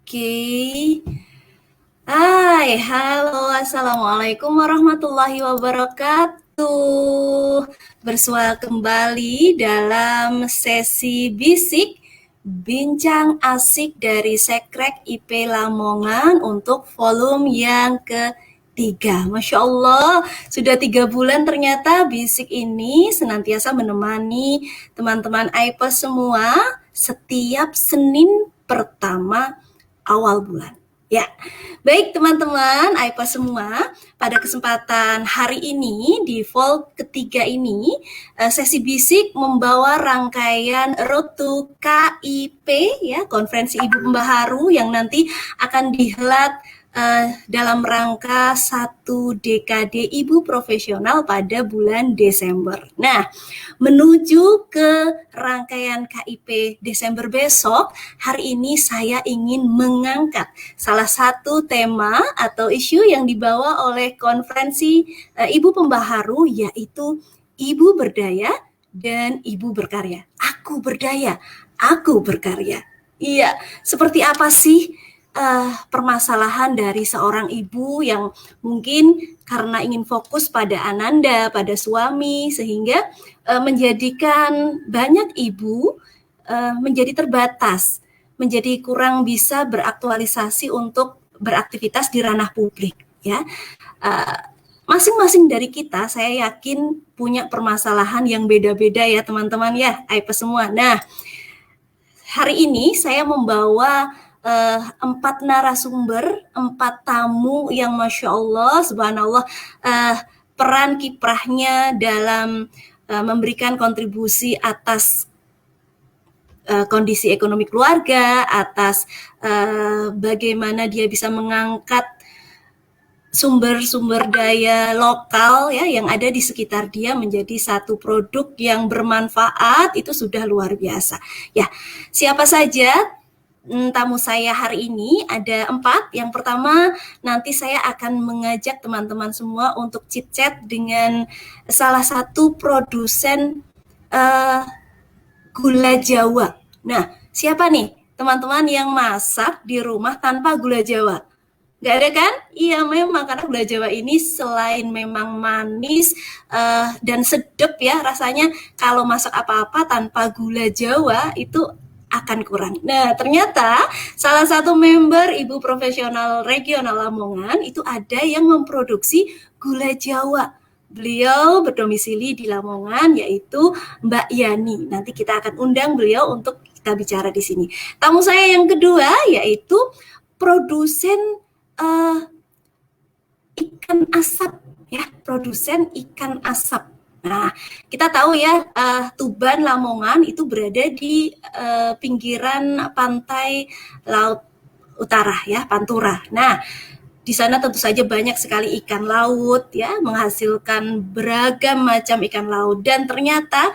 Oke. Hai, halo, assalamualaikum warahmatullahi wabarakatuh. Bersua kembali dalam sesi bisik bincang asik dari Sekrek IP Lamongan untuk volume yang ketiga. Masya Allah, sudah 3 bulan ternyata bisik ini senantiasa menemani teman-teman AIPES semua setiap Senin pertama awal bulan. Ya, baik teman-teman, AIPA semua, pada kesempatan hari ini di vol ketiga ini, sesi bisik membawa rangkaian Road to KIP ya, Konferensi Ibu Pembaharu yang nanti akan dihelat dalam rangka 1 dekade ibu profesional pada bulan Desember. Nah, menuju ke rangkaian KIP Desember besok, hari ini saya ingin mengangkat salah satu tema atau isu yang dibawa oleh konferensi Ibu Pembaharu, yaitu Ibu Berdaya dan Ibu Berkarya. Aku berdaya, aku berkarya. Iya, seperti apa sih permasalahan dari seorang ibu yang mungkin karena ingin fokus pada ananda, pada suami, sehingga menjadikan banyak ibu menjadi terbatas, menjadi kurang bisa beraktualisasi untuk beraktivitas di ranah publik. Ya, masing-masing dari kita, saya yakin punya permasalahan yang beda-beda ya teman-teman ya, AIPA semua. Nah, hari ini saya membawa 4 narasumber, 4 tamu yang Masya Allah, Subhanallah, peran kiprahnya dalam memberikan kontribusi atas kondisi ekonomi keluarga, atas bagaimana dia bisa mengangkat sumber-sumber daya lokal ya yang ada di sekitar dia menjadi satu produk yang bermanfaat, itu sudah luar biasa. Ya, siapa saja tamu saya hari ini? Ada 4. Yang pertama, nanti saya akan mengajak teman-teman semua untuk chit-chat dengan salah satu produsen gula Jawa. Nah, siapa nih teman-teman yang masak di rumah tanpa gula Jawa? Nggak ada kan? Iya memang, karena gula Jawa ini selain memang manis dan sedap ya rasanya, kalau masak apa-apa tanpa gula Jawa itu akan kurang. Nah, ternyata salah satu member Ibu Profesional Regional Lamongan itu ada yang memproduksi gula Jawa. Beliau berdomisili di Lamongan, yaitu Mbak Yani. Nanti kita akan undang beliau untuk kita bicara di sini. Tamu saya yang kedua yaitu produsen ikan asap ya, produsen ikan asap. Nah, kita tahu ya, Tuban Lamongan itu berada di pinggiran pantai Laut Utara ya, Pantura. Nah, di sana tentu saja banyak sekali ikan laut ya, menghasilkan beragam macam ikan laut, dan ternyata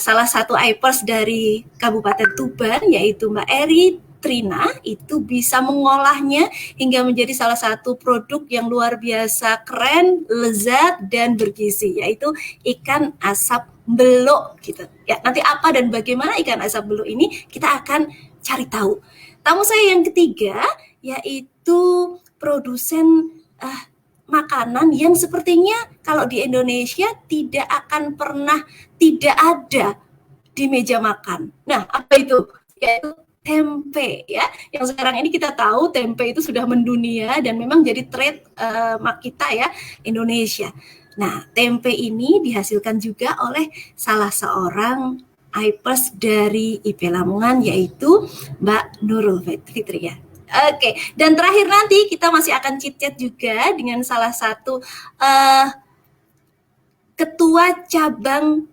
salah satu AIPers dari Kabupaten Tuban yaitu Mbak Eri Trina itu bisa mengolahnya hingga menjadi salah satu produk yang luar biasa keren, lezat, dan bergizi, yaitu ikan asap beluk gitu. Ya, nanti apa dan bagaimana ikan asap beluk ini kita akan cari tahu. Tamu saya yang ketiga yaitu produsen makanan yang sepertinya kalau di Indonesia tidak akan pernah tidak ada di meja makan. Nah, apa itu? Yaitu tempe ya. Yang sekarang ini kita tahu tempe itu sudah mendunia dan memang jadi trademark kita ya, Indonesia. Nah, tempe ini dihasilkan juga oleh salah seorang AIPers dari IP Lamongan yaitu Mbak Nurul Fitria. Oke, dan terakhir nanti kita masih akan chit-chat juga dengan salah satu ketua cabang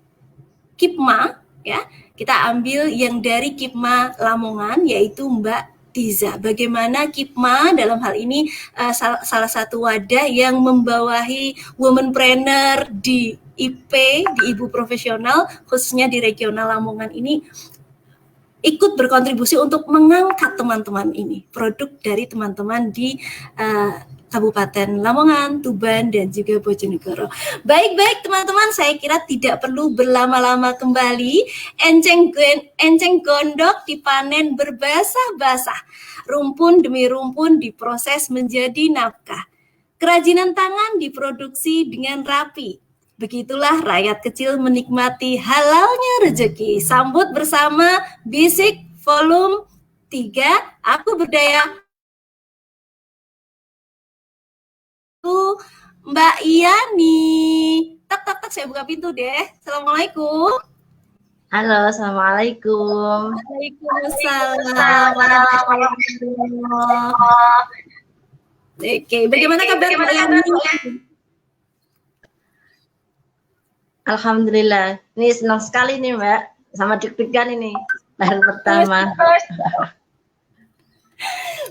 KIPMA ya. Kita ambil yang dari KIPMA Lamongan yaitu Mbak Tiza. Bagaimana KIPMA dalam hal ini salah satu wadah yang membawahi womanpreneur di IP, di Ibu Profesional, khususnya di regional Lamongan ini, ikut berkontribusi untuk mengangkat teman-teman ini, produk dari teman-teman di Kabupaten Lamongan, Tuban, dan juga Bojonegoro. Baik-baik teman-teman, saya kira tidak perlu berlama-lama kembali. Enceng gondok dipanen berbasah-basah. Rumpun demi rumpun diproses menjadi nafkah. Kerajinan tangan diproduksi dengan rapi. Begitulah rakyat kecil menikmati halalnya rezeki. Sambut bersama Bisik Volume 3, Aku Berdaya. Mbak Yani. Tak, tak, tak, saya buka pintu deh. Assalamualaikum. Halo, assalamualaikum. Waalaikumsalam. Oke, bagaimana kabar Mbak Yani? Alhamdulillah, ini senang sekali nih Mbak, sama deg-degan ini, baru pertama.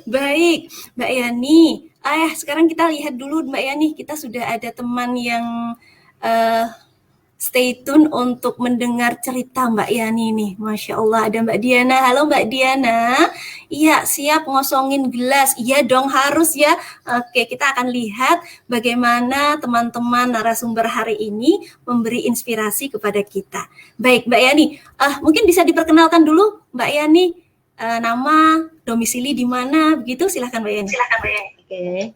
Baik, Mbak Yani. Sekarang kita lihat dulu Mbak Yani, kita sudah ada teman yang stay tune untuk mendengar cerita Mbak Yani nih. Masya Allah, ada Mbak Diana. Halo Mbak Diana. Iya, siap ngosongin gelas. Iya dong, harus ya. Oke, kita akan lihat bagaimana teman-teman narasumber hari ini memberi inspirasi kepada kita. Baik, Mbak Yani. Mungkin bisa diperkenalkan dulu Mbak Yani. Nama, domisili di mana, begitu? Silahkan Mbak Yani. Oke,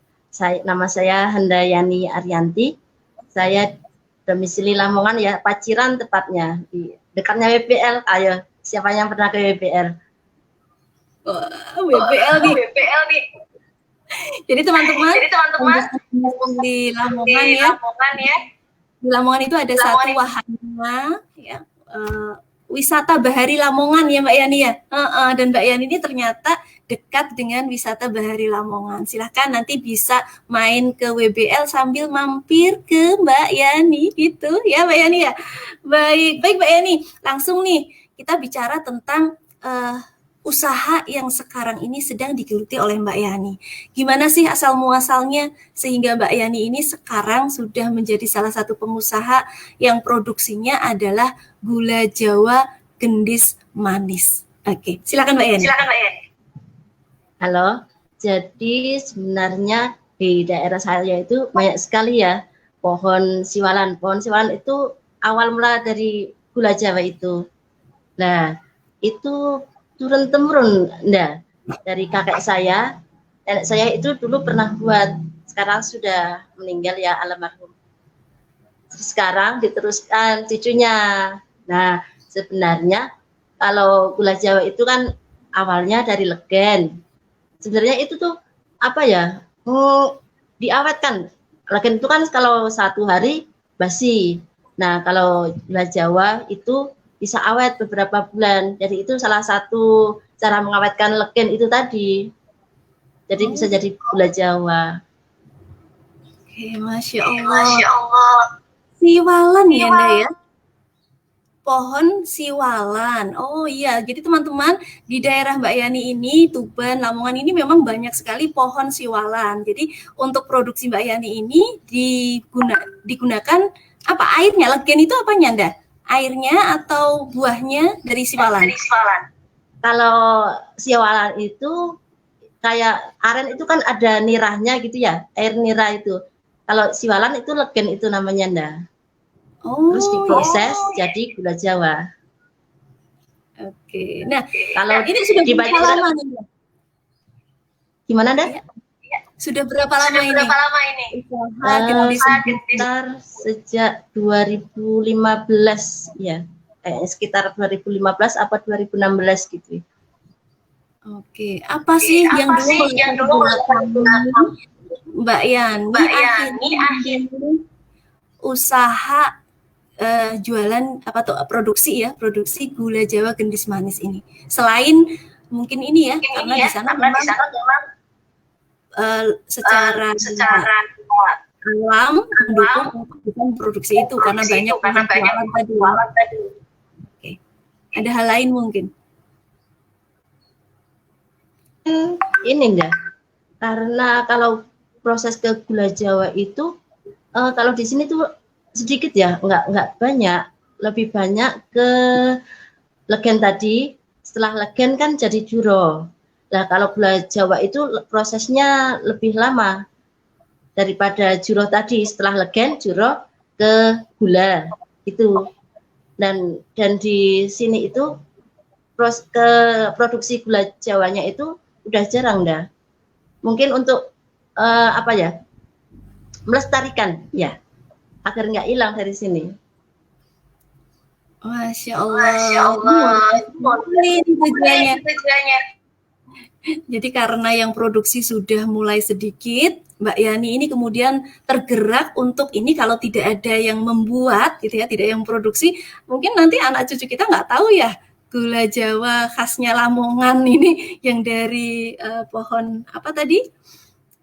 nama saya Handayani Arianti. Saya domisili Lamongan ya, Paciran tepatnya, di dekatnya WPL. Ayo, siapa yang pernah ke WPL? WPL nih. Jadi teman-teman di Lamongan ya. Di Lamongan itu ada satu wahana ya, wisata bahari Lamongan ya Mbak Yani ya. Dan Mbak Yani ini ternyata dekat dengan wisata bahari Lamongan. Silahkan nanti bisa main ke WBL sambil mampir ke Mbak Yani gitu ya Mbak Yani ya. Baik Mbak Yani, langsung nih kita bicara tentang usaha yang sekarang ini sedang digeluti oleh Mbak Yani. Gimana sih asal muasalnya sehingga Mbak Yani ini sekarang sudah menjadi salah satu pengusaha yang produksinya adalah gula Jawa gendis manis. Oke, silakan Mbak Yani. Halo, jadi sebenarnya di daerah saya itu banyak sekali ya pohon siwalan. Pohon siwalan itu awal mula dari gula Jawa itu. Nah, itu turun-temurun, dari kakek saya. Nenek saya itu dulu pernah buat, sekarang sudah meninggal ya almarhum. Sekarang diteruskan cucunya. Nah, sebenarnya kalau gula Jawa itu kan awalnya dari legen. Sebenarnya itu tuh apa ya? Diawetkan. Legen itu kan kalau 1 hari basi. Nah, kalau gula Jawa itu bisa awet beberapa bulan. Jadi itu salah satu cara mengawetkan legen itu tadi. Jadi bisa jadi gula Jawa. Oke, Masya Allah. Siwalan ya Nda ya? Pohon siwalan. Oh iya, jadi teman-teman di daerah Mbak Yani ini, Tuban, Lamongan ini memang banyak sekali pohon siwalan. Jadi untuk produksi Mbak Yani ini digunakan apa airnya? Legen itu apanya Nda? Airnya atau buahnya dari siwalan? Kalau siwalan itu kayak aren itu kan ada nirahnya gitu ya, air nirah itu. Kalau siwalan itu legen itu namanya Nda. Terus diproses jadi gula Jawa. Oke. Nah, kalau ini sudah berapa lama nih? Gimana Nda? Sudah berapa lama ini? Sekitar sejak 2015 ya. Sekitar 2015 apa 2016 gitu. Oke, apa sih yang dulu Mbak Yani akhirnya usaha jualan apa tuh produksi gula Jawa gendis manis ini. Selain mungkin ini ya, karena di sana memang secara alam mendukung produksi itu karena banyak jualan tadi. Oke. Ada hal lain mungkin? Ini enggak. Karena kalau proses ke gula Jawa itu kalau di sini tuh sedikit ya, enggak banyak, lebih banyak ke legen tadi. Setelah legen kan jadi juro. Nah, kalau gula Jawa itu prosesnya lebih lama daripada juro tadi. Setelah legen, juro ke gula itu. Dan di sini itu produksi gula Jawanya itu udah jarang dah. Mungkin untuk apa ya, melestarikan ya, agar nggak hilang dari sini. Masya Masya Allah. Allah. Ini tujuannya. Tujuannya. Jadi karena yang produksi sudah mulai sedikit, Mbak Yani ini kemudian tergerak untuk ini kalau tidak ada yang membuat gitu ya, tidak yang produksi, mungkin nanti anak cucu kita nggak tahu ya gula Jawa khasnya Lamongan ini yang dari pohon apa tadi?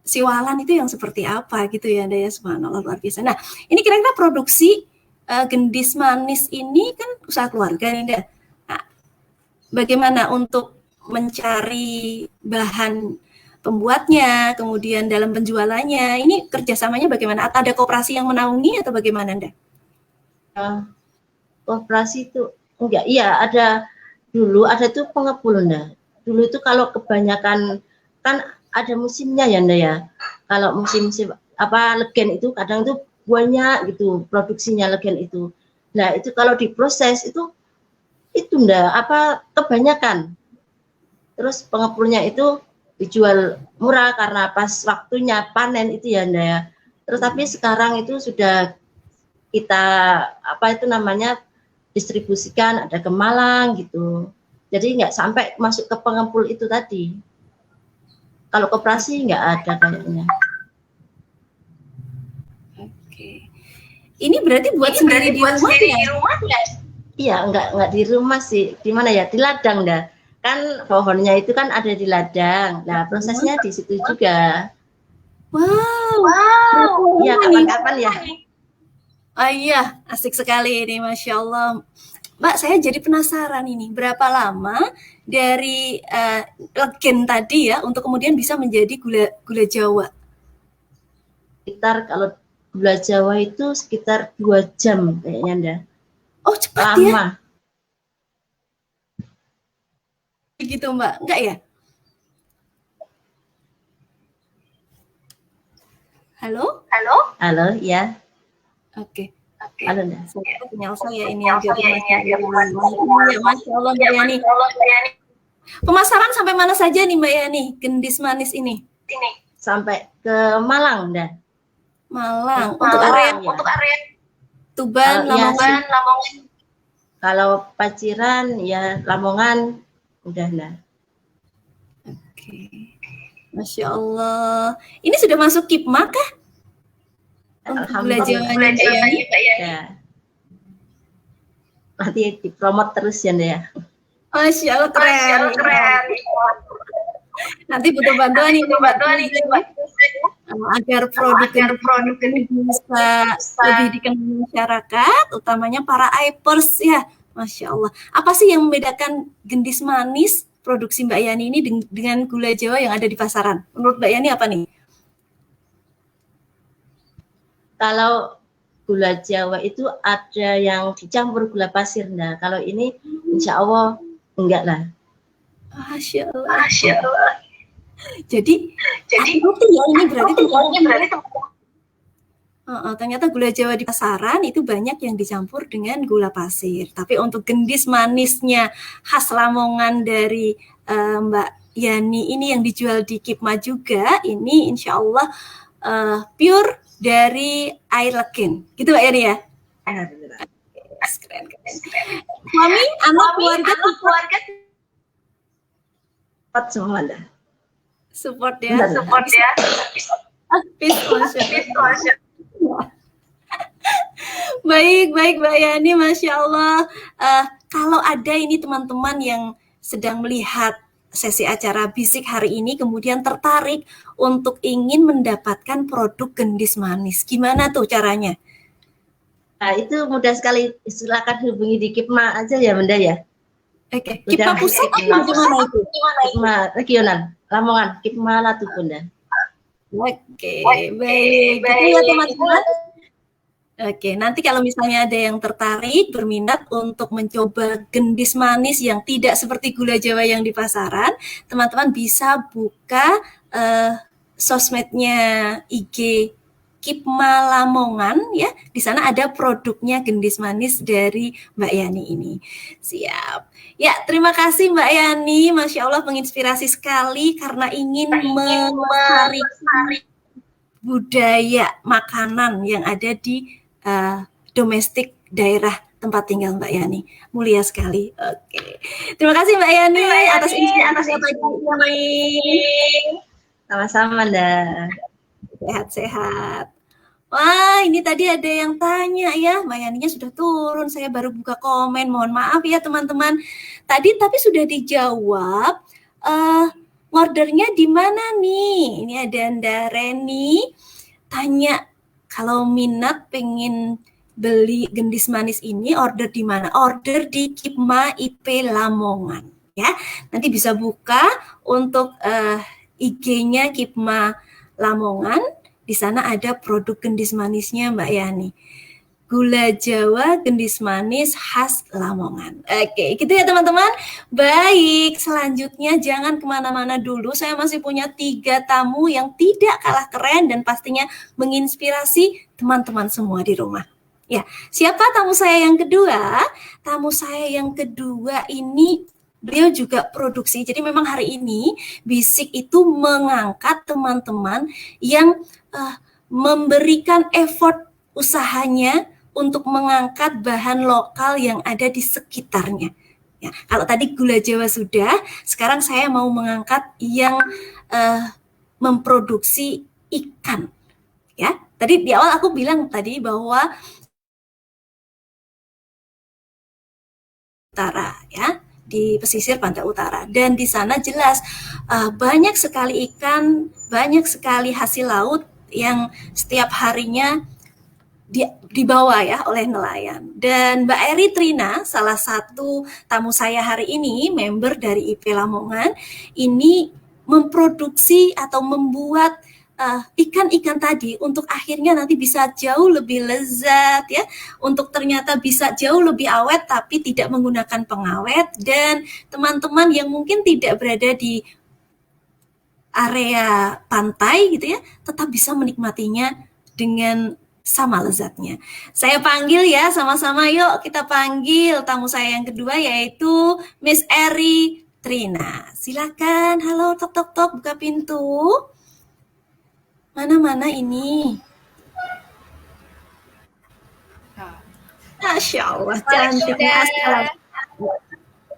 Siwalan itu yang seperti apa gitu ya, Anda ya, subhanallah luar biasa. Nah, ini kira-kira produksi gendis manis ini kan usaha keluarga nih, Anda. Nah, bagaimana untuk mencari bahan pembuatnya, kemudian dalam penjualannya, ini kerjasamanya bagaimana? Atau ada koperasi yang menaungi atau bagaimana, Anda? Koperasi itu enggak, iya ada dulu, ada tuh pengepul, Nda. Dulu itu kalau kebanyakan kan ada musimnya ya, Nda ya. Kalau musim apa legen itu kadang tuh banyak gitu produksinya legen itu. Nah, itu kalau diproses itu Nda apa kebanyakan. Terus pengepulnya itu dijual murah karena pas waktunya panen itu ya, Nda ya. Terus tapi sekarang itu sudah kita apa itu namanya distribusikan, ada ke Malang gitu. Jadi nggak sampai masuk ke pengepul itu tadi. Kalau koperasi nggak ada kayaknya. Oke. Ini berarti buat sendiri di rumah ya? Iya, nggak di rumah sih. Di mana ya? Di ladang dah. Kan pohonnya itu kan ada di ladang. Nah, prosesnya di situ juga. Wow. Iya, kapan-kapan ya. Oh iya, asik sekali ini, Masya Allah. Mbak, saya jadi penasaran ini, berapa lama dari legen tadi ya, untuk kemudian bisa menjadi gula Jawa? Sekitar kalau gula Jawa itu sekitar 2 jam kayaknya, Nda. Oh, cepat lama. Ya? Begitu, Mbak? Enggak ya? Halo? Halo, ya. Oke. Halo, Nda. Sinyal saya ini agak Masya Allah, Mbak Yani. Pemasaran sampai mana saja nih, Mbak Yani, gendis manis ini? Sampai ke Malang, Nda. Malang. Untuk area Tuban, Lamongan. Kalau Paciran ya Lamongan udah lah. Oke. Masya Allah. Ini sudah masuk KIPMA kah? Untuk belajar Mbak Yani? Ya. Nanti dipromot terus ya, ya. Masya Allah, keren. Nanti butuh bantuan nih, agar produk ini bisa lebih dikenal masyarakat, utamanya para Ipers ya. Masya Allah. Apa sih yang membedakan gendis manis produksi Mbak Yani ini dengan gula Jawa yang ada di pasaran? Menurut Mbak Yani apa nih? Kalau gula Jawa itu ada yang dicampur gula pasir. Nah, kalau ini insya Allah enggak lah. Masya Allah. Jadi bukti ya ini berarti ternyata gula Jawa di pasaran itu banyak yang dicampur dengan gula pasir. Tapi untuk gendis manisnya khas Lamongan dari Mbak Yani ini yang dijual di KIPMA juga, ini insya Allah pure dari air legen. Gitu Mbak Yani ya? Keren. Suami, anak, keluarga semua dah. Support ya. Baik Mbak Yani, Masya Allah. Kalau ada ini teman-teman yang sedang melihat sesi acara Bisik hari ini kemudian tertarik untuk ingin mendapatkan produk gendis manis, gimana tuh caranya? Nah, itu mudah sekali, silakan hubungi di KIPMA aja ya, Bunda ya. Oke, KIPMA pusat atau gimana itu? KIPMA regional, Lamongan, KIPMA Latu, Bunda. Oke, baik. Ya teman-teman. Oke, nanti kalau misalnya ada yang tertarik, berminat untuk mencoba gendis manis yang tidak seperti gula Jawa yang di pasaran, teman-teman bisa buka sosmednya IG Kipma Lamongan ya. Di sana ada produknya gendis manis dari Mbak Yani ini. Siap. Ya, terima kasih Mbak Yani. Masya Allah menginspirasi sekali karena ingin melestarikan budaya makanan yang ada di domestik daerah tempat tinggal Mbak Yani. Mulia sekali. Oke. Terima kasih Mbak Yani atas inspirasinya pagi ini. Sama-sama, Nda. Sehat-sehat. Wah, ini tadi ada yang tanya ya, Mbak Yaninya sudah turun, saya baru buka komen, mohon maaf ya teman-teman. Tadi tapi sudah dijawab, ordernya di mana nih? Ini ada Anda Reni, tanya kalau minat pengen beli gendis manis ini, order di mana? Order di Kipma IP Lamongan. Ya, nanti bisa buka untuk IG-nya Kipma Lamongan. Di sana ada produk gendis manisnya Mbak Yani. Gula Jawa gendis manis khas Lamongan. Oke, gitu ya teman-teman. Baik, selanjutnya jangan kemana-mana dulu. Saya masih punya 3 tamu yang tidak kalah keren dan pastinya menginspirasi teman-teman semua di rumah. Ya, siapa tamu saya yang kedua? Tamu saya yang kedua ini beliau juga produksi. Jadi memang hari ini Bisik itu mengangkat teman-teman yang memberikan effort usahanya untuk mengangkat bahan lokal yang ada di sekitarnya. Ya, kalau tadi gula Jawa sudah, sekarang saya mau mengangkat yang memproduksi ikan. Ya, tadi di awal aku bilang tadi bahwa utara ya, di pesisir pantai utara, dan di sana jelas banyak sekali ikan, banyak sekali hasil laut yang setiap harinya dibawa ya oleh nelayan. Dan Mbak Eri Trina, salah satu tamu saya hari ini, member dari IP Lamongan, ini memproduksi atau membuat ikan-ikan tadi untuk akhirnya nanti bisa jauh lebih lezat ya, untuk ternyata bisa jauh lebih awet tapi tidak menggunakan pengawet, dan teman-teman yang mungkin tidak berada di area pantai gitu ya, tetap bisa menikmatinya dengan sama lezatnya. Saya panggil ya, sama-sama yuk kita panggil tamu saya yang kedua yaitu Miss Eri Trina. Silakan, halo, tok tok tok, buka pintu. Mana-mana ini? Masya Allah, cantiknya. Assalamualaikum.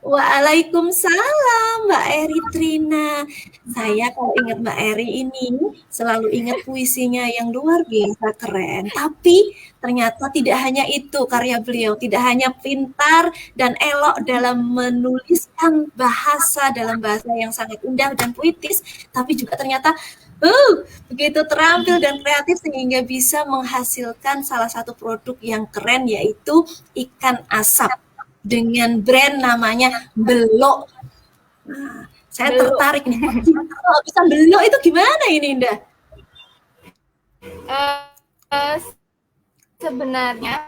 Waalaikumsalam Mbak Eri Trina. Saya kalau ingat Mbak Eri ini selalu ingat puisinya yang luar biasa keren. Tapi ternyata tidak hanya itu karya beliau, tidak hanya pintar dan elok dalam menuliskan bahasa dalam bahasa yang sangat indah dan puitis, tapi juga ternyata begitu terampil dan kreatif sehingga bisa menghasilkan salah satu produk yang keren yaitu ikan asap dengan brand namanya Belok. Nah, saya tertarik nih. Kalau bisa Belok itu gimana ini, Indah? Sebenarnya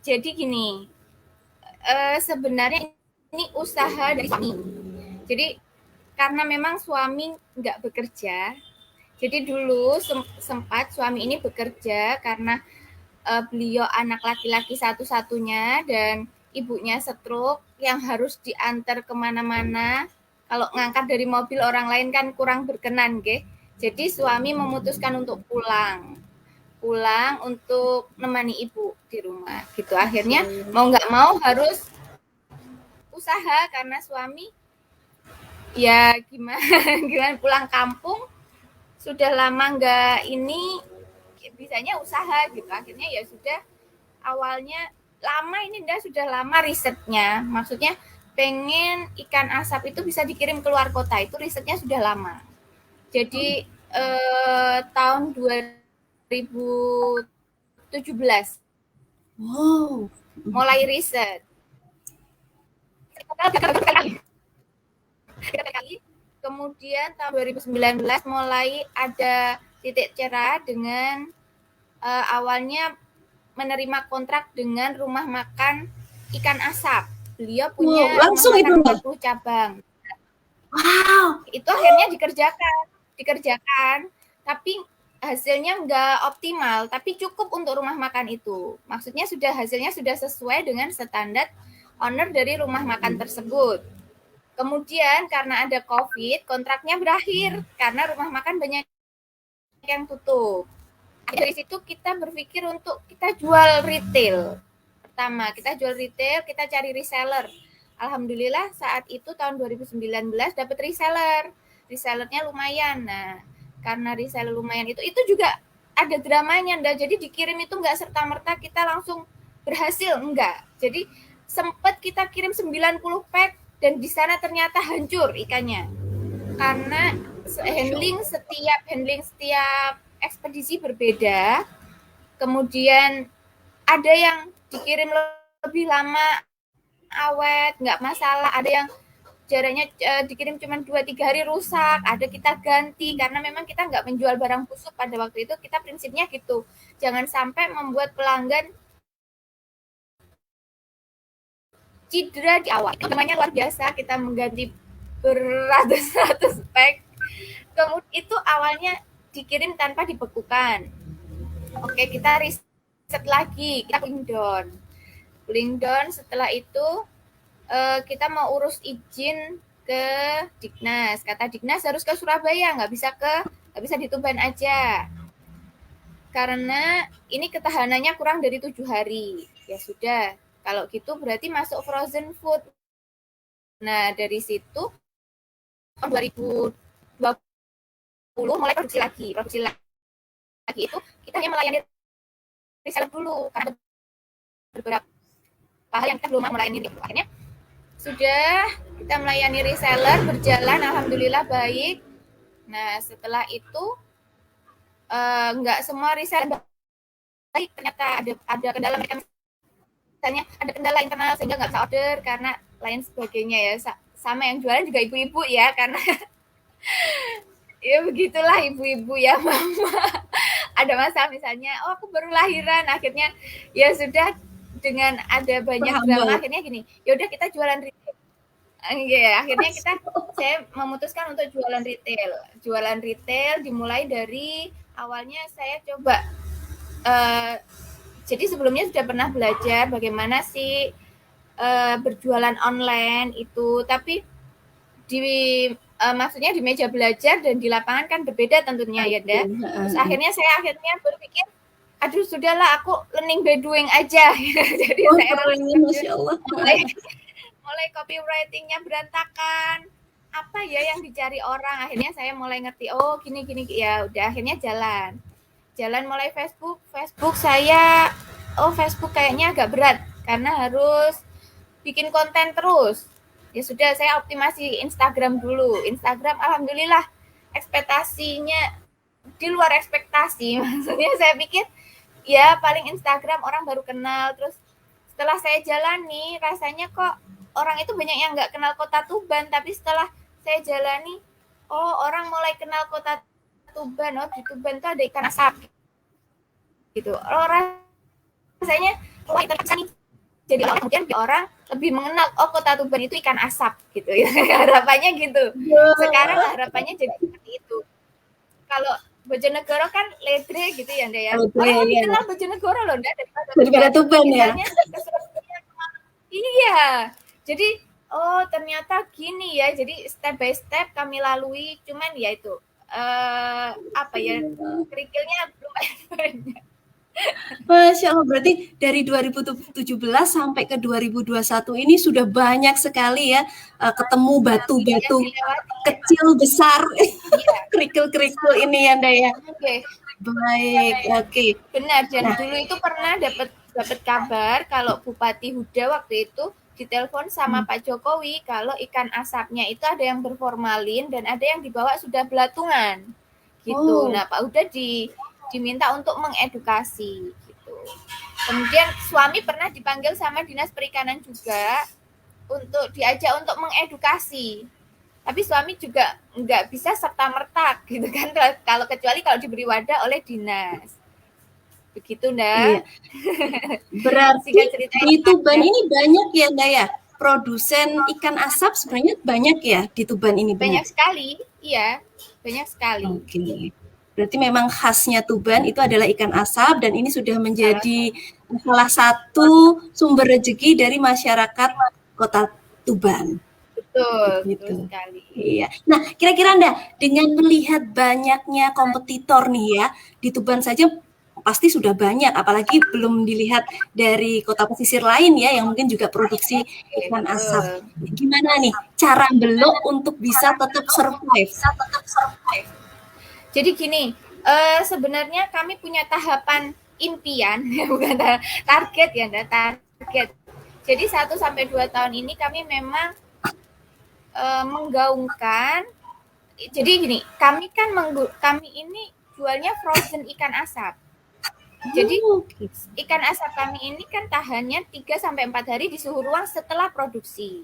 jadi gini. Sebenarnya ini usaha dari suami. Jadi karena memang suami nggak bekerja, jadi dulu sempat suami ini bekerja karena beliau anak laki-laki satu-satunya dan ibunya stroke yang harus diantar kemana-mana. Kalau ngangkat dari mobil orang lain kan kurang berkenan, ge. Jadi suami memutuskan untuk pulang untuk menemani ibu di rumah. Gitu akhirnya mau nggak mau harus usaha karena suami ya gimana pulang kampung sudah lama nggak ini bisanya usaha gitu. Akhirnya ya sudah awalnya lama ini sudah lama risetnya. Maksudnya pengen ikan asap itu bisa dikirim keluar kota, itu risetnya sudah lama. Jadi tahun 2017 mulai riset. Kemudian tahun 2019 mulai ada titik cerah dengan awalnya menerima kontrak dengan rumah makan ikan asap. Beliau punya langsung itu 20 cabang. Wow. Itu akhirnya dikerjakan. Tapi hasilnya nggak optimal, tapi cukup untuk rumah makan itu. Maksudnya hasilnya sudah sesuai dengan standar owner dari rumah makan tersebut. Kemudian karena ada COVID, kontraknya berakhir karena rumah makan banyak yang tutup. Dari situ kita berpikir untuk kita jual retail. Pertama, kita jual retail, kita cari reseller. Alhamdulillah saat itu tahun 2019 dapat reseller. Resellernya lumayan. Nah, karena reseller lumayan itu juga ada dramanya, Nda. Jadi dikirim itu nggak serta-merta kita langsung berhasil, enggak. Jadi sempat kita kirim 90 pack dan di sana ternyata hancur ikannya. Karena handling setiap ekspedisi berbeda. Kemudian ada yang dikirim lebih lama awet, nggak masalah. Ada yang jaraknya dikirim cuma 2-3 hari rusak, ada kita ganti karena memang kita nggak menjual barang busuk pada waktu itu. Kita prinsipnya gitu, jangan sampai membuat pelanggan cedera di awal. Itu namanya luar biasa, kita mengganti beratus-ratus pack. Kemudian itu awalnya dikirim tanpa dibekukan. Oke, kita riset lagi, kita cooling down. Setelah itu kita mau urus izin ke Dignas. Kata Dignas harus ke Surabaya, nggak bisa di Tuban aja. Karena ini ketahanannya kurang dari 7 hari. Ya sudah, kalau gitu berarti masuk frozen food. Nah, dari situ 2020 mulai produksi lagi itu kita hanya melayani reseller dulu karena beberapa hal yang kita belum melayani. Akhirnya sudah kita melayani reseller, berjalan alhamdulillah baik. Nah, setelah itu nggak semua reseller baik, ternyata ada kendala mereka, misalnya ada kendala internal sehingga nggak bisa order karena lain sebagainya ya. Sama yang jualan juga ibu-ibu ya, karena ya begitulah ibu-ibu ya, mama. Ada masalah misalnya, aku baru lahiran, akhirnya ya sudah, dengan ada banyak drama akhirnya gini, ya udah kita jualan retail. Ya, akhirnya saya memutuskan untuk jualan retail dimulai dari awalnya saya coba jadi sebelumnya sudah pernah belajar bagaimana sih berjualan online itu, tapi maksudnya di meja belajar dan di lapangan kan berbeda tentunya ya, Da. Terus akhirnya saya berpikir, aduh sudahlah aku learning by doing aja. Jadi saya Masya Allah. mulai copywriting-nya berantakan. Apa ya yang dicari orang? Akhirnya saya mulai ngerti, oh gini ya udah, akhirnya jalan mulai Facebook saya, Facebook kayaknya agak berat karena harus bikin konten terus. Ya sudah, saya optimasi Instagram dulu. Instagram alhamdulillah ekspektasinya di luar ekspektasi. Maksudnya saya pikir ya paling Instagram orang baru kenal, terus setelah saya jalani rasanya kok orang itu banyak yang nggak kenal kota Tuban, tapi setelah saya jalani, oh orang mulai kenal kota Tuban, oh di Tuban tuh ada ikan asap gitu. Oh rasanya wah ikan asap, jadi kemudian orang lebih mengenal, oh kota Tuban itu ikan asap gitu ya. Harapannya gitu. Sekarang harapannya jadi seperti itu. Kalau Bojonegoro kan ledre gitu ya, Nda ya. Orang lebih kenal Bojonegoro loh, Nda, daripada Tuban ya. Iya. Jadi oh ternyata gini ya. Jadi step by step kami lalui, cuman ya itu apa ya, kerikilnya lumayan banyak. Masya Allah, berarti dari 2017 sampai ke 2021 ini sudah banyak sekali ya ketemu batu-batu kecil besar, kerikil-kerikil ini ya, Nda ya. Oke. Baik, oke. Benar, dan dulu itu pernah dapat kabar kalau Bupati Huda waktu itu ditelepon sama Pak Jokowi kalau ikan asapnya itu ada yang berformalin dan ada yang dibawa sudah belatungan gitu. Nah, Pak Huda diminta untuk mengedukasi gitu. Kemudian suami pernah dipanggil sama Dinas Perikanan juga untuk diajak untuk mengedukasi. Tapi suami juga nggak bisa serta-merta gitu kan, kecuali kalau diberi wadah oleh dinas. Begitu, Nda. Iya. Berarti di Tuban ini banyak ya, Nda ya? Produsen ikan asap sebenarnya banyak ya di Tuban ini? Banyak sekali, iya. Banyak sekali. Oke. Berarti memang khasnya Tuban itu adalah ikan asap dan ini sudah menjadi salah satu sumber rezeki dari masyarakat Kota Tuban. Betul Gitu. sekali. Iya. Nah, kira-kira Anda dengan melihat banyaknya kompetitor nih ya, di Tuban saja pasti sudah banyak, apalagi belum dilihat dari kota pesisir lain ya, yang mungkin juga produksi ikan asap. Gimana nih cara Belok untuk bisa tetap survive? Jadi gini, sebenarnya kami punya tahapan impian, bukan target ya, target. Jadi 1-2 tahun ini kami memang menggaungkan. Jadi gini, kami ini jualnya frozen ikan asap. Jadi ikan asap kami ini kan tahannya 3-4 hari di suhu ruang setelah produksi.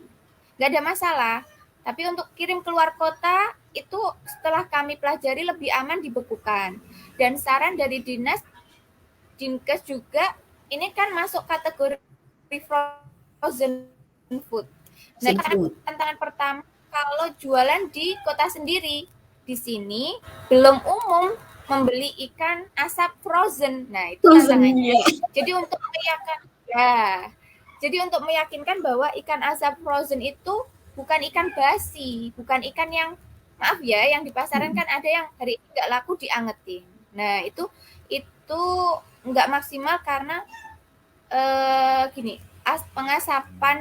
Nggak ada masalah. Tapi untuk kirim keluar kota itu setelah kami pelajari lebih aman dibekukan. Dan saran dari Dinkes juga ini kan masuk kategori frozen food. Nah, tantangan pertama kalau jualan di kota sendiri, di sini belum umum membeli ikan asap frozen. Nah, itu tantangannya. Jadi untuk meyakinkan bahwa ikan asap frozen itu bukan ikan basi, bukan ikan yang maaf ya, yang di pasaran kan ada yang hari ini nggak laku diangetin. Nah, itu nggak maksimal karena gini, pengasapan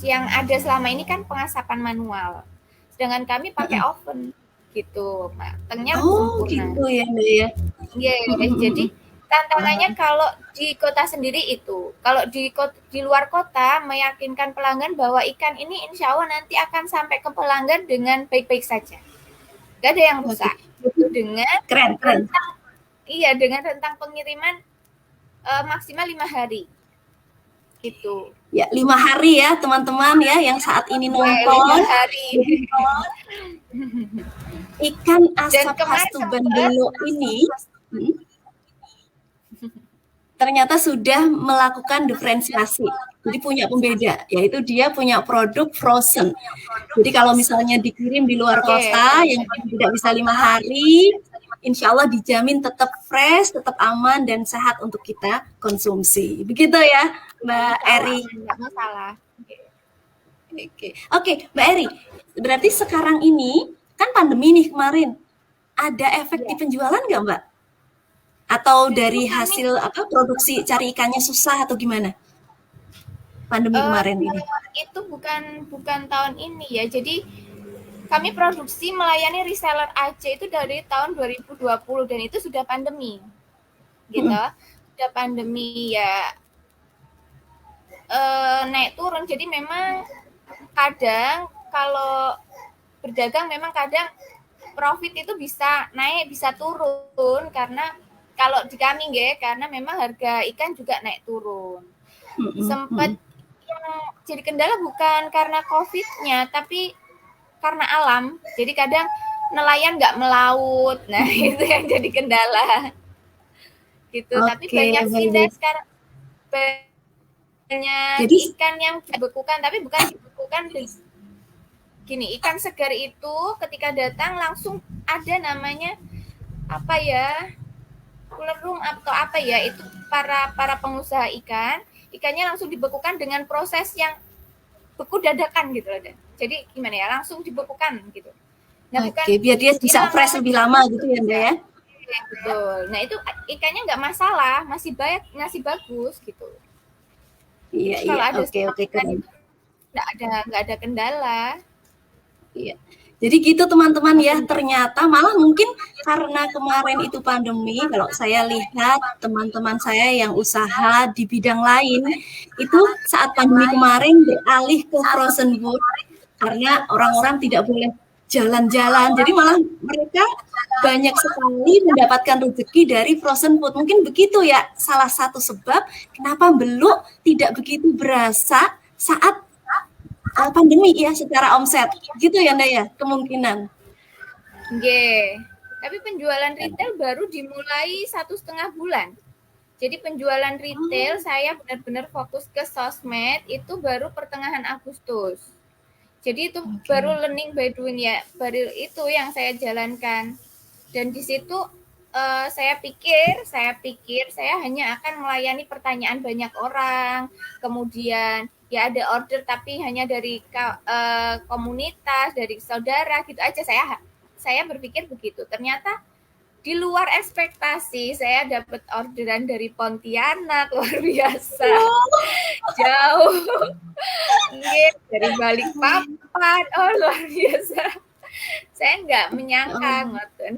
yang ada selama ini kan pengasapan manual. Sedangkan kami pakai oven gitu, matangnya sempurna. Gitu ya, Mbak ya. Jadi tantangannya kalau di kota sendiri itu, kalau di luar kota meyakinkan pelanggan bahwa ikan ini insya Allah nanti akan sampai ke pelanggan dengan baik-baik saja, gak ada yang rusak. Dengan keren. Iya, dengan rentang pengiriman maksimal 5 hari. Gitu. Ya, 5 hari ya teman-teman ya yang saat ini nonton. 5 hari. Ikan asap khas Tuban Belok ini ternyata sudah melakukan diferensiasi. Jadi punya pembeda, yaitu dia punya produk frozen. Jadi kalau misalnya dikirim di luar kota yang tidak bisa 5 hari, insya Allah dijamin tetap fresh, tetap aman dan sehat untuk kita konsumsi. Begitu ya, Mbak Eri. Nggak masalah. Oke, Mbak Eri. Berarti sekarang ini kan pandemi nih kemarin. Ada efek di penjualan nggak, Mbak? Atau dari hasil produksi cari ikannya susah atau gimana? Pandemi kemarin ini. Itu bukan tahun ini ya. Jadi kami produksi melayani reseller aja itu dari tahun 2020 dan itu sudah pandemi. Gitu. Sudah pandemi ya. Naik turun. Jadi memang kadang kalau berdagang memang kadang profit itu bisa naik bisa turun karena kalau di kami karena memang harga ikan juga naik turun. Sempat yang jadi kendala bukan karena COVID-nya tapi karena alam. Jadi kadang nelayan nggak melaut. Nah, itu yang jadi kendala. Gitu. Tapi banyak sih sekarang banyak ikan yang dibekukan tapi bukan dibekukan gini, ikan segar itu ketika datang langsung ada namanya apa ya? Kulerum atau apa ya, itu para pengusaha ikannya langsung dibekukan dengan proses yang beku dadakan gitu loh. Jadi gimana ya, langsung dibekukan gitu. Nah, biar dia bisa fresh lebih lama gitu ya, Mbak ya. Betul. Nah, itu ikannya nggak masalah, masih bagus gitu. Iya, oke, keren. Nggak ada kendala. Iya. Jadi gitu teman-teman ya, ternyata malah mungkin karena kemarin itu pandemi, kalau saya lihat teman-teman saya yang usaha di bidang lain, itu saat pandemi kemarin beralih ke frozen food, karena orang-orang tidak boleh jalan-jalan, jadi malah mereka banyak sekali mendapatkan rezeki dari frozen food. Mungkin begitu ya, salah satu sebab kenapa Belok tidak begitu berasa saat pandemi ya secara omset gitu ya Nda ya kemungkinan. Tapi penjualan retail baru dimulai 1,5 bulan. Jadi penjualan retail saya benar-benar fokus ke sosmed itu baru pertengahan Agustus. Jadi itu baru learning by doing ya, baru itu yang saya jalankan. Dan di situ saya pikir saya hanya akan melayani pertanyaan banyak orang, kemudian ya ada order tapi hanya dari komunitas, dari saudara gitu aja. Saya berpikir begitu. Ternyata di luar ekspektasi, saya dapat orderan dari Pontianak, luar biasa. Jauh. Dari Balikpapan, luar biasa. Saya nggak menyangka, ngoten.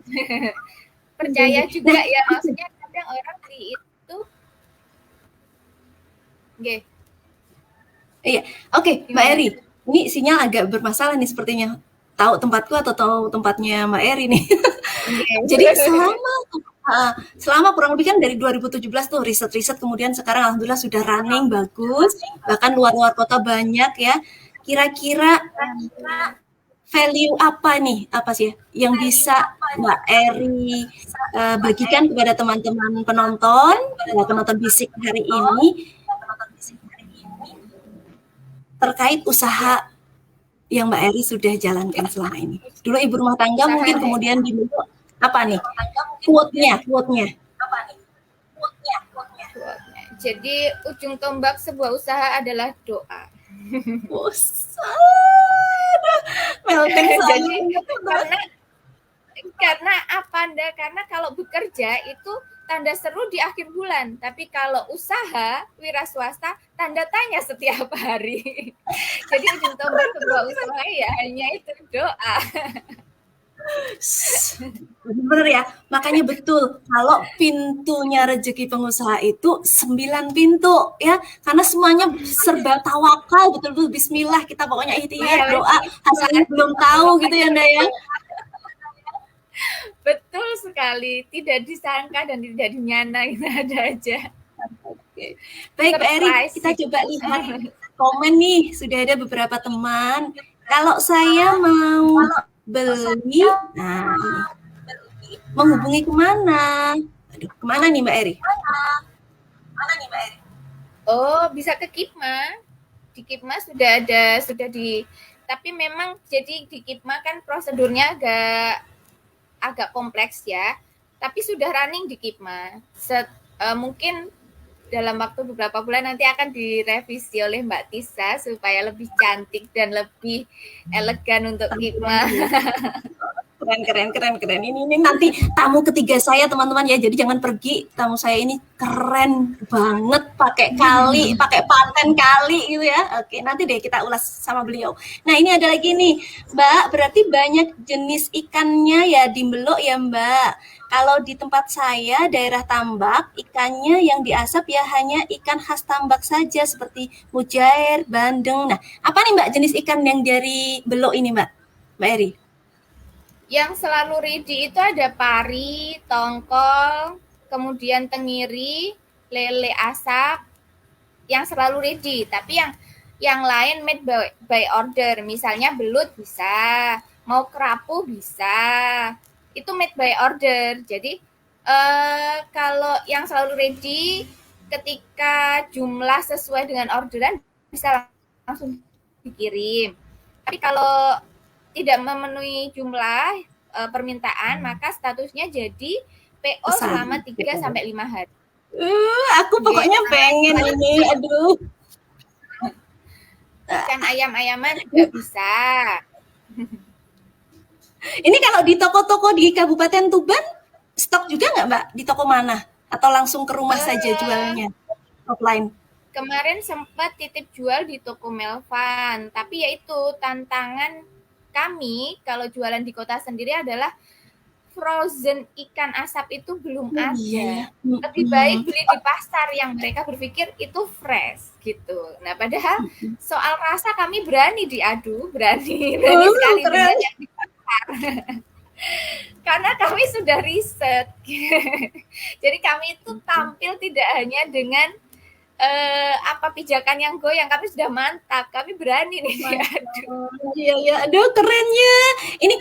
Percaya juga ya, maksudnya kadang orang di itu. Iya, oke, Mbak Eri. Ini sinyal agak bermasalah nih sepertinya. Tahu tempatku atau tahu tempatnya Mbak Eri nih. Jadi selama kurang lebih kan dari 2017 tuh riset-riset, kemudian sekarang alhamdulillah sudah running bagus, bahkan luar kota banyak ya. Kira-kira value apa nih, apa sih yang bisa Mbak Eri bagikan kepada teman-teman penonton bisik hari ini terkait usaha yang Mbak Eri sudah jalankan selama ini. Dulu ibu rumah tangga mungkin, kemudian di apa nih? Quote-nya. Jadi ujung tombak sebuah usaha adalah doa. Jadi karena apa Anda? Karena kalau bekerja itu tanda seru di akhir bulan, tapi kalau usaha wira swasta tanda tanya setiap hari. Jadi ujung tombak sebuah usaha ya hanya itu doa. Bener ya, makanya betul kalau pintunya rezeki pengusaha itu 9 pintu ya, karena semuanya serba tawakal, betul-betul bismillah, kita pokoknya ikhtiar, doa, hasilnya belum tahu gitu ya Nda ya. Betul sekali, tidak disangka dan tidak dinyana, gitu ada aja. Baik Mbak Eri, kita coba lihat komen nih, sudah ada beberapa teman. Kalau saya mau beli, nah menghubungi kemana? Aduh, kemana nih Mbak Eri? Oh, bisa ke Kipma. Di Kipma sudah ada, tapi memang jadi di Kipma kan prosedurnya agak kompleks ya. Tapi sudah running di Kipma. Mungkin dalam waktu beberapa bulan nanti akan direvisi oleh Mbak Tisa supaya lebih cantik dan lebih elegan untuk Kipma. Keren. Ini nanti tamu ketiga saya teman-teman ya. Jadi jangan pergi. Tamu saya ini keren banget, pakai paten kali gitu ya. Oke, nanti deh kita ulas sama beliau. Nah, ini ada lagi nih, Mbak. Berarti banyak jenis ikannya ya di Mbelok ya, Mbak. Kalau di tempat saya daerah Tambak, ikannya yang diasap ya hanya ikan khas Tambak saja seperti mujair, bandeng. Nah, apa nih Mbak jenis ikan yang dari Mbelok ini, Mbak Eri? Yang selalu ready itu ada pari, tongkol, kemudian tengiri, lele asap, yang selalu ready. Tapi yang lain made by order. Misalnya belut bisa, mau kerapu bisa. Itu made by order. Jadi kalau yang selalu ready, ketika jumlah sesuai dengan orderan bisa langsung dikirim. Tapi kalau tidak memenuhi jumlah permintaan, maka statusnya jadi PO selama 3-5 hari. Aku pokoknya pengen ini, aduh. Ikan ayam-ayaman juga bisa. Ini kalau di toko-toko di Kabupaten Tuban, stok juga nggak Mbak? Di toko mana? Atau langsung ke rumah saja jualnya? Offline? Kemarin sempat titip jual di toko Melvan, tapi yaitu tantangan kami kalau jualan di kota sendiri adalah frozen ikan asap itu belum ada. Iya. Lebih baik beli di pasar yang mereka berpikir itu fresh gitu. Nah, padahal soal rasa kami berani diadu, berani sekali dengan yang di pasar. Karena kami sudah riset. Jadi kami itu tampil tidak hanya dengan pijakan yang goyang, kami sudah mantap, kami berani nih. Iya, aduh kerennya. Ini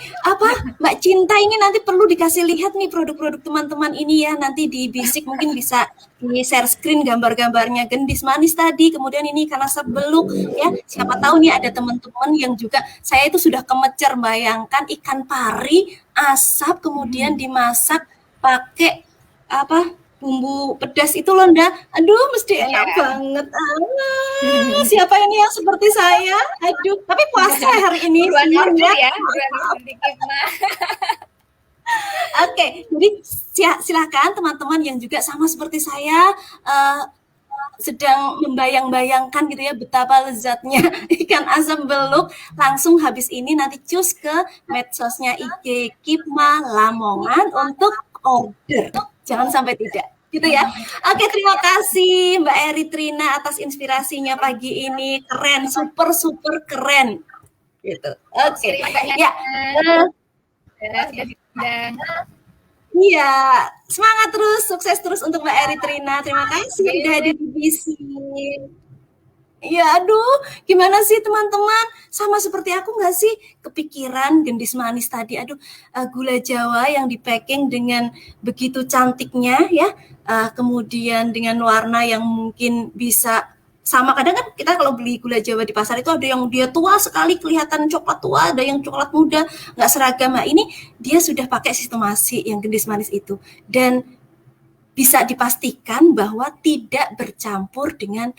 Mbak Cinta ini nanti perlu dikasih lihat nih produk-produk teman-teman ini ya, nanti di Bisik mungkin bisa di share screen gambar-gambarnya gendis manis tadi, kemudian ini ikan asap beluk ya. Siapa tahu nih ada teman-teman yang juga, saya itu sudah kemecer bayangkan ikan pari asap kemudian dimasak pakai apa bumbu pedas itu loh, Nda. Aduh, mesti enak Iya. banget. Siapa ini yang seperti saya? Aduh, tapi puasa hari ini, Buruan senang order ya. ya, buruan order di Kipma. Oke, jadi silakan teman-teman yang juga sama seperti saya sedang membayang-bayangkan gitu ya betapa lezatnya ikan asam beluk, langsung habis ini nanti cus ke medsosnya IG Kipma Lamongan untuk order. Jangan sampai tidak. Gitu ya. Oke, terima kasih Mbak Eritrina atas inspirasinya pagi ini. Keren, super keren. Gitu. Oke. Ya. Sudah diundang. Iya, semangat terus, sukses terus untuk Mbak Eritrina. Terima kasih sudah hadir di BISIK. Iya, aduh, gimana sih teman-teman? Sama seperti aku nggak sih? Kepikiran gendis manis tadi, aduh, gula Jawa yang di-packing dengan begitu cantiknya ya, kemudian dengan warna yang mungkin bisa sama. Kadang kan kita kalau beli gula Jawa di pasar itu ada yang dia tua sekali kelihatan coklat tua, ada yang coklat muda, nggak seragam. Nah, ini dia sudah pakai sistemasi yang gendis manis itu dan bisa dipastikan bahwa tidak bercampur dengan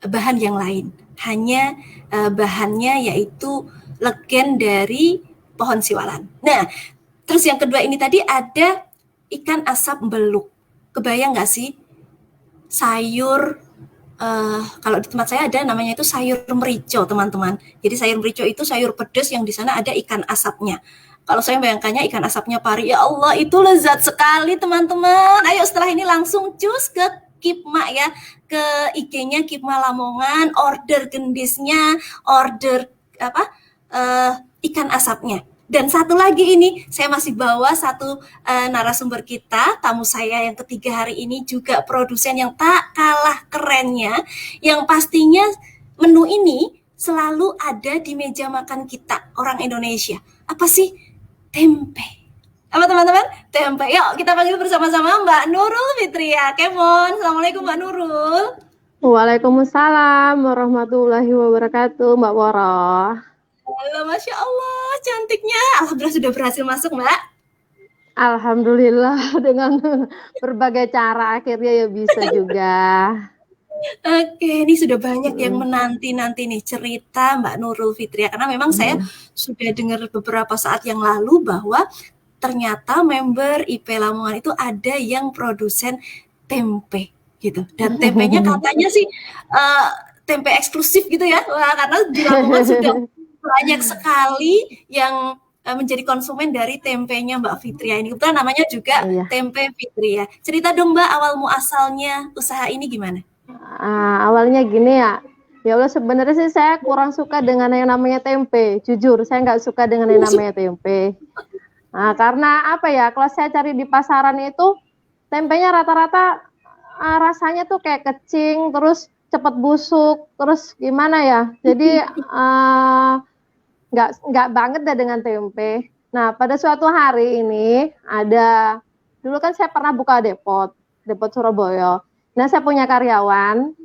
bahan yang lain, hanya bahannya yaitu legen dari pohon siwalan. Nah, terus yang kedua ini tadi ada ikan asap beluk. Kebayang nggak sih sayur? Kalau di tempat saya ada namanya itu sayur merico, teman-teman. Jadi sayur merico itu sayur pedas yang di sana ada ikan asapnya. Kalau saya bayangkannya ikan asapnya pari, ya Allah itu lezat sekali teman-teman. Ayo setelah ini langsung cus ke Kipma ya, ke IG-nya Kipma Lamongan, order gendisnya, order ikan asapnya. Dan satu lagi ini, saya masih bawa satu narasumber kita, tamu saya yang ketiga hari ini juga produsen yang tak kalah kerennya, yang pastinya menu ini selalu ada di meja makan kita, orang Indonesia. Apa sih? Tempe. Apa teman-teman? Tempe. Yuk kita panggil bersama-sama Mbak Nurul Fitria. Kemon. Assalamualaikum Mbak Nurul. Waalaikumsalam warahmatullahi wabarakatuh, Mbak Wara. Halo, Masya Allah, cantiknya. Alhamdulillah sudah berhasil masuk, Mbak. Alhamdulillah dengan berbagai cara akhirnya ya bisa juga. Oke, ini sudah banyak yang menanti-nanti nih cerita Mbak Nurul Fitria. Karena memang saya sudah dengar beberapa saat yang lalu bahwa ternyata member IP Lamongan itu ada yang produsen tempe gitu. Dan tempenya katanya sih tempe eksklusif gitu ya. Wah, karena di Lamongan sudah banyak sekali yang menjadi konsumen dari tempenya Mbak Fitria ini. Kebetulan namanya juga Tempe Fitria. Cerita dong Mbak, awal muasalnya usaha ini gimana? Awalnya gini ya. Ya Allah, sebenarnya sih saya kurang suka dengan yang namanya tempe. Jujur, saya nggak suka dengan yang namanya tempe. Karena apa ya, kalau saya cari di pasaran itu, tempenya rata-rata rasanya tuh kayak kecing, terus cepet busuk, terus gimana ya. Jadi nggak banget dah dengan tempe. Nah, pada suatu hari ini dulu kan saya pernah buka depot Surabaya. Nah, saya punya karyawan.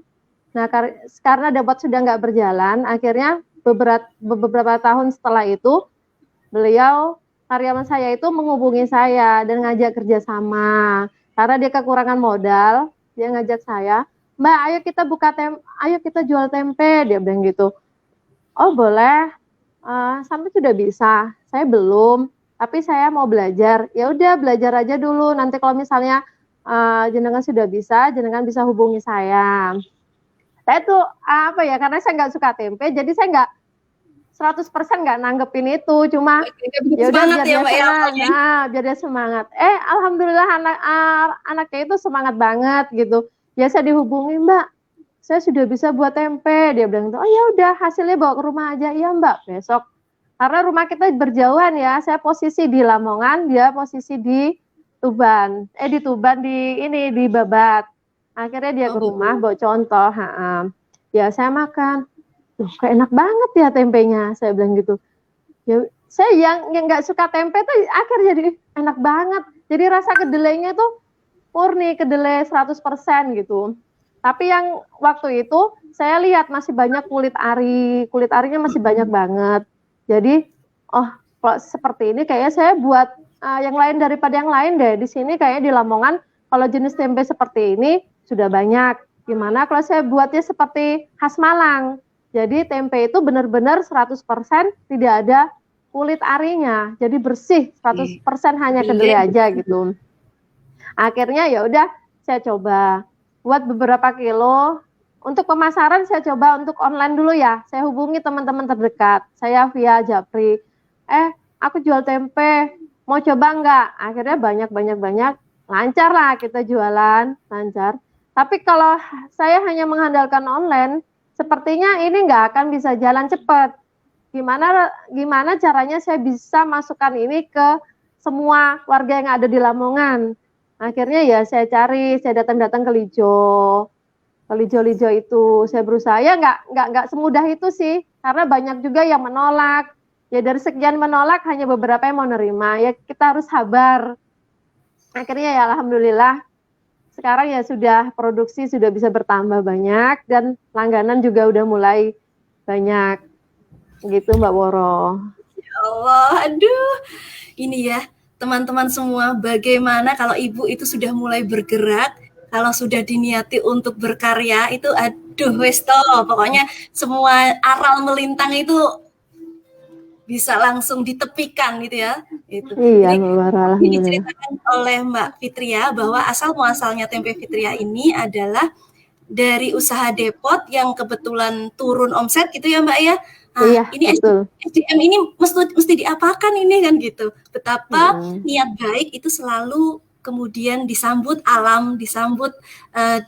Nah, karena depot sudah nggak berjalan, akhirnya beberapa tahun setelah itu, karyawan saya itu menghubungi saya dan ngajak kerjasama. Karena dia kekurangan modal, dia ngajak saya, Mbak, ayo kita jual tempe, dia bilang gitu. Oh boleh, sampai sudah bisa. Saya belum, tapi saya mau belajar. Ya udah belajar aja dulu. Nanti kalau misalnya jenengan sudah bisa, jenengan bisa hubungi saya. Saya tuh karena saya nggak suka tempe, jadi saya nggak 100% nggak nanggepin itu, cuma ya udah biar dia semangat, biar dia semangat. Alhamdulillah anaknya itu semangat banget gitu. Ya saya dihubungi, Mbak, saya sudah bisa buat tempe. Dia bilang, oh ya udah hasilnya bawa ke rumah aja. Iya Mbak, besok. Karena rumah kita berjauhan ya, saya posisi di Lamongan, dia posisi di Tuban. Di Babat. Akhirnya dia ke rumah bawa contoh. Ya saya makan. Loh, kayak enak banget ya tempenya, saya bilang gitu. Ya, saya yang nggak suka tempe tuh akhirnya jadi enak banget. Jadi rasa kedelainya tuh murni kedelai 100% gitu. Tapi yang waktu itu saya lihat masih banyak kulit arinya masih banyak banget. Jadi, kalau seperti ini kayaknya saya buat yang lain daripada yang lain deh. Di sini kayaknya di Lamongan kalau jenis tempe seperti ini sudah banyak. Gimana kalau saya buatnya seperti khas Malang? Jadi tempe itu benar-benar 100% tidak ada kulit arinya. Jadi bersih 100% hanya kedelai aja gitu. Akhirnya ya udah saya coba buat beberapa kilo. Untuk pemasaran saya coba untuk online dulu ya. Saya hubungi teman-teman terdekat. Saya via Japri. Aku jual tempe. Mau coba enggak? Akhirnya banyak. Lancar lah kita jualan. Lancar. Tapi kalau saya hanya mengandalkan online, sepertinya ini nggak akan bisa jalan cepat. Gimana caranya saya bisa masukkan ini ke semua warga yang ada di Lamongan. Akhirnya ya saya datang ke Lijo itu. Saya berusaha, ya nggak semudah itu sih, karena banyak juga yang menolak. Ya dari sekian menolak, hanya beberapa yang mau nerima. Ya kita harus sabar. Akhirnya ya alhamdulillah, sekarang ya sudah produksi sudah bisa bertambah banyak dan langganan juga udah mulai banyak gitu Mbak Woro. Ya Allah, aduh, ini ya teman-teman semua, bagaimana kalau ibu itu sudah mulai bergerak, kalau sudah diniati untuk berkarya itu aduh wes pokoknya semua aral melintang itu bisa langsung ditepikan gitu ya. Itu. Iya, ini diceritakan oleh Mbak Fitria bahwa asal muasalnya tempe Fitria ini adalah dari usaha depot yang kebetulan turun omset gitu ya Mbak ya. Iya, ini betul. SDM ini mesti diapakan ini kan gitu. Betapa niat baik itu selalu kemudian disambut alam, disambut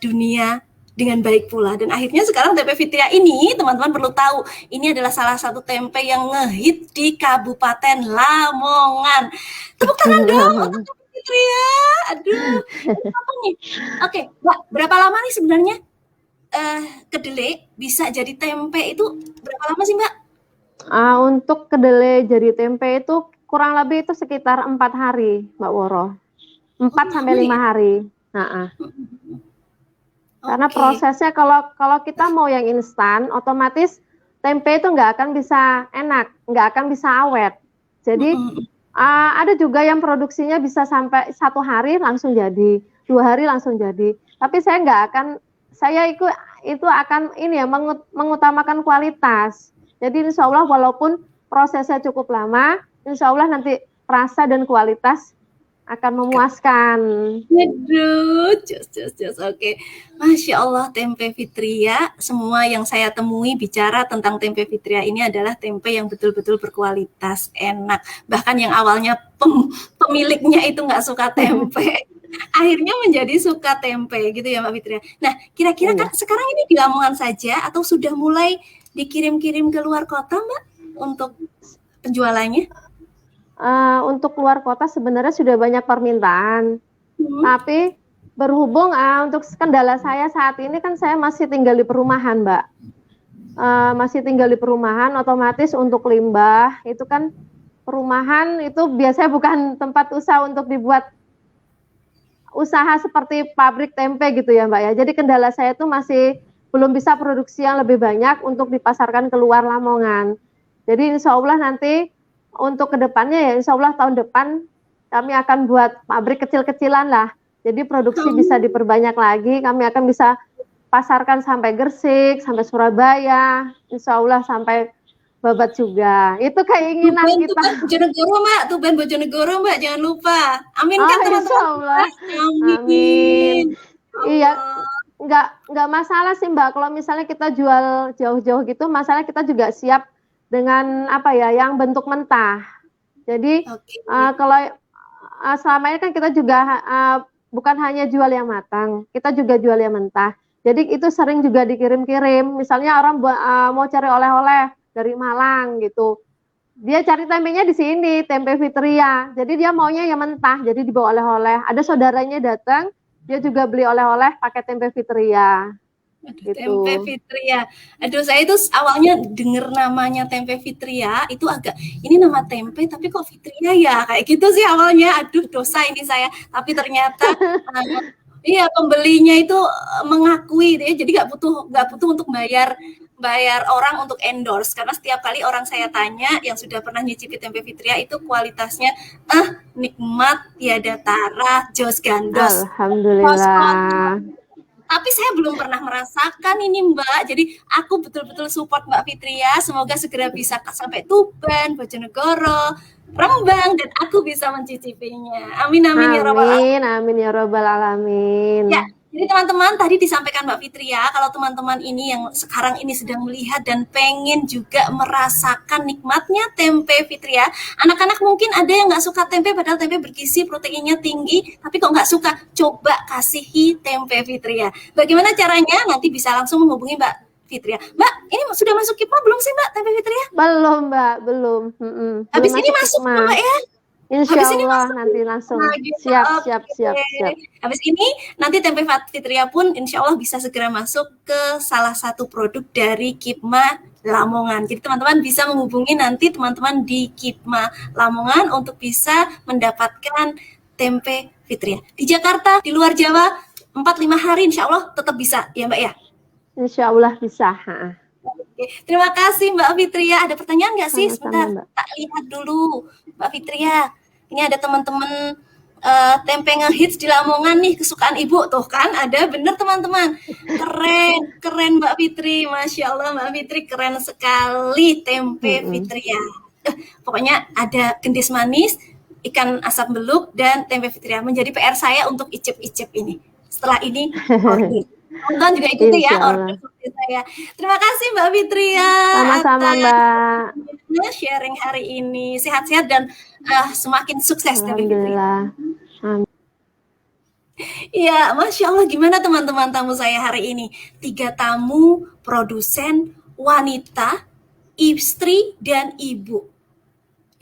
dunia dengan baik pula. Dan akhirnya sekarang tempe Fitria ini, teman-teman perlu tahu, ini adalah salah satu tempe yang ngehit di Kabupaten Lamongan. Tepuk tangan dong untuk tempe Fitria. Aduh, apa nih? Oke, Mbak, berapa lama nih sebenarnya kedelai bisa jadi tempe itu berapa lama sih Mbak? Untuk kedelai jadi tempe itu kurang lebih itu sekitar 4 hari Mbak Woro. 4-5 hari. Karena prosesnya kalau kita mau yang instan, otomatis tempe itu nggak akan bisa enak, nggak akan bisa awet. Jadi ada juga yang produksinya bisa sampai 1 hari langsung jadi, 2 hari langsung jadi. Tapi saya nggak akan, itu akan ini ya mengutamakan kualitas. Jadi insya Allah walaupun prosesnya cukup lama, insya Allah nanti rasa dan kualitas akan memuaskan. Aduh, just. Oke. Masya Allah, tempe Fitria, semua yang saya temui bicara tentang tempe Fitria ini adalah tempe yang betul-betul berkualitas, enak. Bahkan yang awalnya pemiliknya itu nggak suka tempe, akhirnya menjadi suka tempe gitu ya Mbak Fitria. Nah, kira-kira kan sekarang ini di Lamongan saja atau sudah mulai dikirim-kirim ke luar kota Mbak untuk penjualannya? Untuk luar kota sebenarnya sudah banyak permintaan, tapi berhubung untuk kendala saya saat ini kan saya masih tinggal di perumahan Mbak, masih tinggal di perumahan, otomatis untuk limbah itu kan perumahan itu biasanya bukan tempat usaha untuk dibuat usaha seperti pabrik tempe gitu ya Mbak ya. Jadi kendala saya itu masih belum bisa produksi yang lebih banyak untuk dipasarkan keluar Lamongan. Jadi insya Allah nanti untuk kedepannya ya insya Allah tahun depan kami akan buat pabrik kecil-kecilan lah. Jadi produksi bisa diperbanyak lagi. Kami akan bisa pasarkan sampai Gresik, sampai Surabaya, insya Allah sampai Babat juga. Itu keinginan kita. Tuban Bojonegoro Mbak, Tuban Bojonegoro Mbak, jangan lupa. Amin kan teman-teman. Amin. Iya, nggak masalah sih Mbak. Kalau misalnya kita jual jauh-jauh gitu, masalah kita juga siap dengan apa ya, yang bentuk mentah. Jadi kalau selama ini kan kita juga bukan hanya jual yang matang, kita juga jual yang mentah. Jadi itu sering juga dikirim-kirim. Misalnya orang mau cari oleh-oleh dari Malang gitu, dia cari tempenya di sini, tempe Fitria. Jadi dia maunya yang mentah, jadi dibawa oleh-oleh. Ada saudaranya datang, dia juga beli oleh-oleh pakai tempe Fitria. Gitu. Tempe Fitria. Aduh, saya itu awalnya dengar namanya tempe Fitria itu agak ini nama tempe tapi kok Fitria ya kayak gitu sih awalnya. Aduh, dosa ini saya. Tapi ternyata iya pembelinya itu mengakui ya. Jadi nggak butuh untuk bayar bayar orang untuk endorse, karena setiap kali orang saya tanya yang sudah pernah nyicipi tempe Fitria itu kualitasnya nikmat, tiada tara, jos gandos. Alhamdulillah. Tapi saya belum pernah merasakan ini Mbak. Jadi aku betul-betul support Mbak Fitria. Semoga segera bisa sampai Tuban, Bojonegoro, Rembang, dan aku bisa mencicipinya. Amin amin ya robbal alamin. Amin, amin ya robbal alamin. Ya, jadi teman-teman tadi disampaikan Mbak Fitria, kalau teman-teman ini yang sekarang ini sedang melihat dan pengen juga merasakan nikmatnya tempe Fitria, anak-anak mungkin ada yang nggak suka tempe, padahal tempe bergizi, proteinnya tinggi, tapi kok nggak suka, coba kasihi tempe Fitria. Bagaimana caranya? Nanti bisa langsung menghubungi Mbak Fitria. Mbak, ini sudah masuk KIPMA belum sih Mbak tempe Fitria? Belum Mbak, belum. Habis ini masuk Mbak ya? Insya Habis ini Allah masuk. nanti langsung gitu. siap. Habis ini nanti tempe Fitria pun insya Allah bisa segera masuk ke salah satu produk dari KIPMA Lamongan. Jadi teman-teman bisa menghubungi nanti teman-teman di KIPMA Lamongan untuk bisa mendapatkan tempe Fitria. Di Jakarta, di luar Jawa, 4-5 hari insya Allah tetap bisa ya Mbak ya? Insya Allah bisa. Oke. Terima kasih Mbak Fitria. Ada pertanyaan nggak sih? Sama-sama, Sebentar, Mbak. tak lihat dulu Mbak Fitria. Ini ada teman-teman tempe ngehits di Lamongan nih, kesukaan Ibu. Tuh kan, ada bener teman-teman. Keren Mbak Fitri. Masya Allah Mbak Fitri, keren sekali tempe Fitria. Pokoknya ada gendis manis, ikan asap beluk, dan tempe Fitria. Menjadi PR saya untuk icip-icip ini. Setelah ini, order. Teman-teman juga ikuti ya order seperti saya. Terima kasih Mbak Fitria. Sama-sama Mbak. Sharing hari ini. Sehat-sehat dan semakin sukses. Alhamdulillah. Iya, Masya Allah, gimana teman-teman tamu saya hari ini? 3 tamu produsen wanita, istri, dan ibu.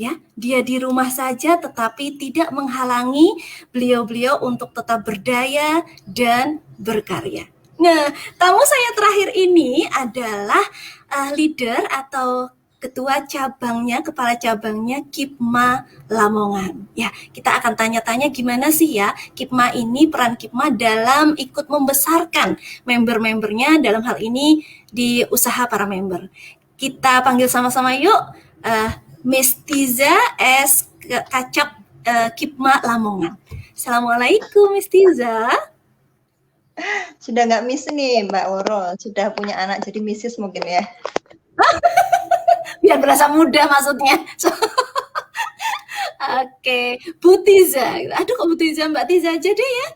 Ya, dia di rumah saja tetapi tidak menghalangi beliau-beliau untuk tetap berdaya dan berkarya. Nah, tamu saya terakhir ini adalah leader atau ketua cabangnya, kepala cabangnya KIPMA Lamongan. Ya, kita akan tanya-tanya gimana sih ya KIPMA ini, peran KIPMA dalam ikut membesarkan member-membernya, dalam hal ini di usaha para member. Kita panggil sama-sama yuk, Miss Tiza S. Kacap KIPMA Lamongan. Assalamualaikum Miss Tiza. Sudah nggak miss nih Mbak Oro, sudah punya anak jadi misis mungkin ya. Biar berasa muda maksudnya. Oke, Bu Tiza. Aduh kok Bu Tiza, Mbak Tiza aja deh ya.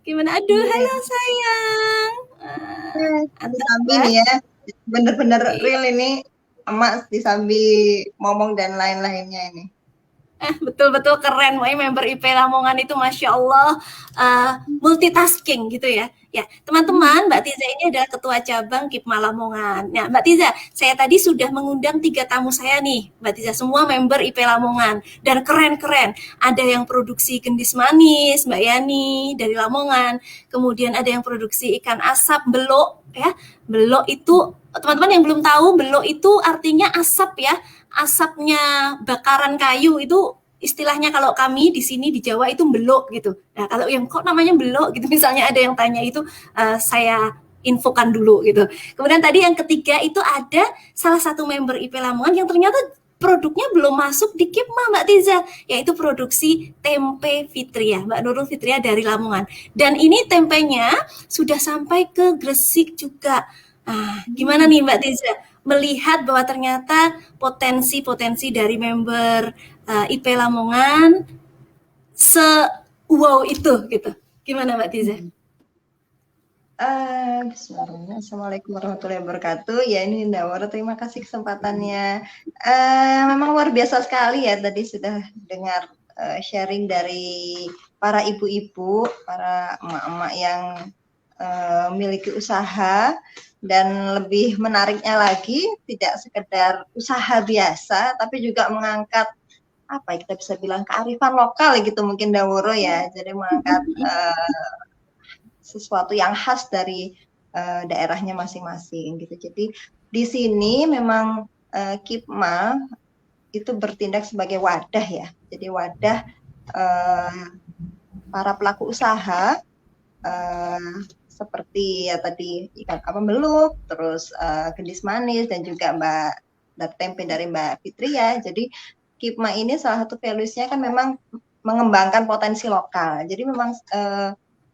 Gimana? Aduh, halo sayang. Disambi nih ya, bener-bener real ini, emak disambi ngomong dan lain-lainnya ini. Betul-betul keren, member IP Lamongan itu Masya Allah multitasking gitu ya. Ya, teman-teman, Mbak Tiza ini adalah ketua cabang KIPMA Lamongan. Nah, Mbak Tiza, saya tadi sudah mengundang 3 tamu saya nih, Mbak Tiza, semua member IP Lamongan dan keren-keren. Ada yang produksi gendis manis, Mbak Yani dari Lamongan. Kemudian ada yang produksi ikan asap belok ya. Belok itu teman-teman yang belum tahu, belok itu artinya asap ya. Asapnya bakaran kayu itu istilahnya kalau kami di sini di Jawa itu belok gitu. Nah, kalau yang kok namanya belok gitu misalnya ada yang tanya itu saya infokan dulu gitu. Kemudian tadi yang ketiga itu ada salah satu member IP Lamongan yang ternyata produknya belum masuk di KIPMA Mbak Tiza, yaitu produksi tempe Fitria, Mbak Nurul Fitria dari Lamongan. Dan ini tempenya sudah sampai ke Gresik juga. Gimana nih Mbak Tiza melihat bahwa ternyata potensi-potensi dari member IP Lamongan wow itu gitu. Gimana Mbak Tiza? Bismillahirrahmanirrahim. Assalamualaikum warahmatullahi wabarakatuh. Ya ini Ndawara, terima kasih kesempatannya. Memang luar biasa sekali ya, tadi sudah dengar sharing dari para ibu-ibu, para emak-emak yang memiliki usaha. Dan lebih menariknya lagi, tidak sekedar usaha biasa, tapi juga mengangkat apa ya kita bisa bilang kearifan lokal gitu mungkin Daworo ya. Jadi mengangkat sesuatu yang khas dari daerahnya masing-masing gitu. Jadi di sini memang KIPMA itu bertindak sebagai wadah ya. Jadi wadah para pelaku usaha seperti ya tadi ikan apa beluk, terus gendis manis dan juga tempe dari Mbak Fitri ya. Jadi KIPMA ini salah satu values-nya kan memang mengembangkan potensi lokal. Jadi memang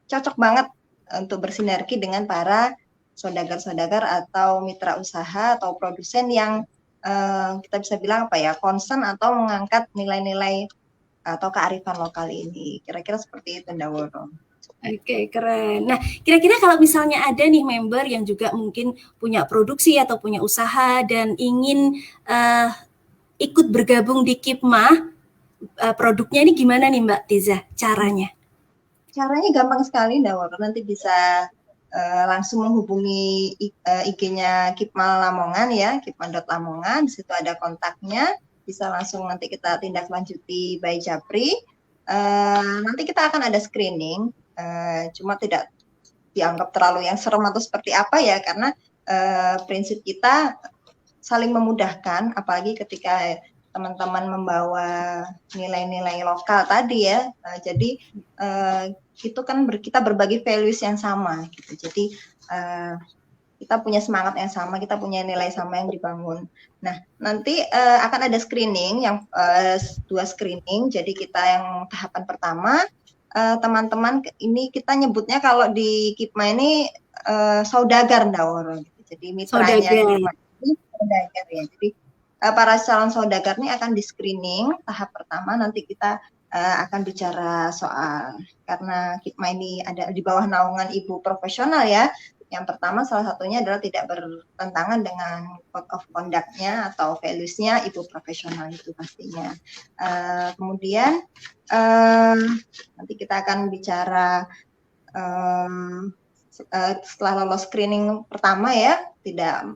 cocok banget untuk bersinergi dengan para saudagar-saudagar atau mitra usaha atau produsen yang kita bisa bilang apa ya, concern atau mengangkat nilai-nilai atau kearifan lokal ini. Kira-kira seperti itu, Ndaworo. Oke, keren. Nah, kira-kira kalau misalnya ada nih member yang juga mungkin punya produksi atau punya usaha dan ingin ikut bergabung di KIPMA, produknya ini gimana nih Mbak Tiza caranya? Caranya gampang sekali, Ndaworo. Nanti bisa langsung menghubungi IG-nya KIPMA Lamongan ya, kipma.lamongan. Di situ ada kontaknya. Bisa langsung nanti kita tindak lanjuti by Japri. Nanti kita akan ada screening. Cuma tidak dianggap terlalu yang serem atau seperti apa ya, karena prinsip kita saling memudahkan, apalagi ketika teman-teman membawa nilai-nilai lokal tadi ya. Jadi itu kan kita berbagi values yang sama gitu. Jadi kita punya semangat yang sama, kita punya nilai sama yang dibangun. Nah, nanti akan ada screening yang 2 screening. Jadi kita yang tahapan pertama, teman-teman ini kita nyebutnya kalau di KIPMA ini saudagar, Ndaworo. Jadi mitranya KIPMA ini saudagar ya. Jadi para calon saudagar ini akan di screening tahap pertama. Nanti kita akan bicara soal, karena KIPMA ini ada di bawah naungan ibu profesional ya. Yang pertama salah satunya adalah tidak bertentangan dengan code of conduct-nya atau values-nya ibu profesional itu pastinya. Kemudian nanti kita akan bicara setelah lolos screening pertama ya, tidak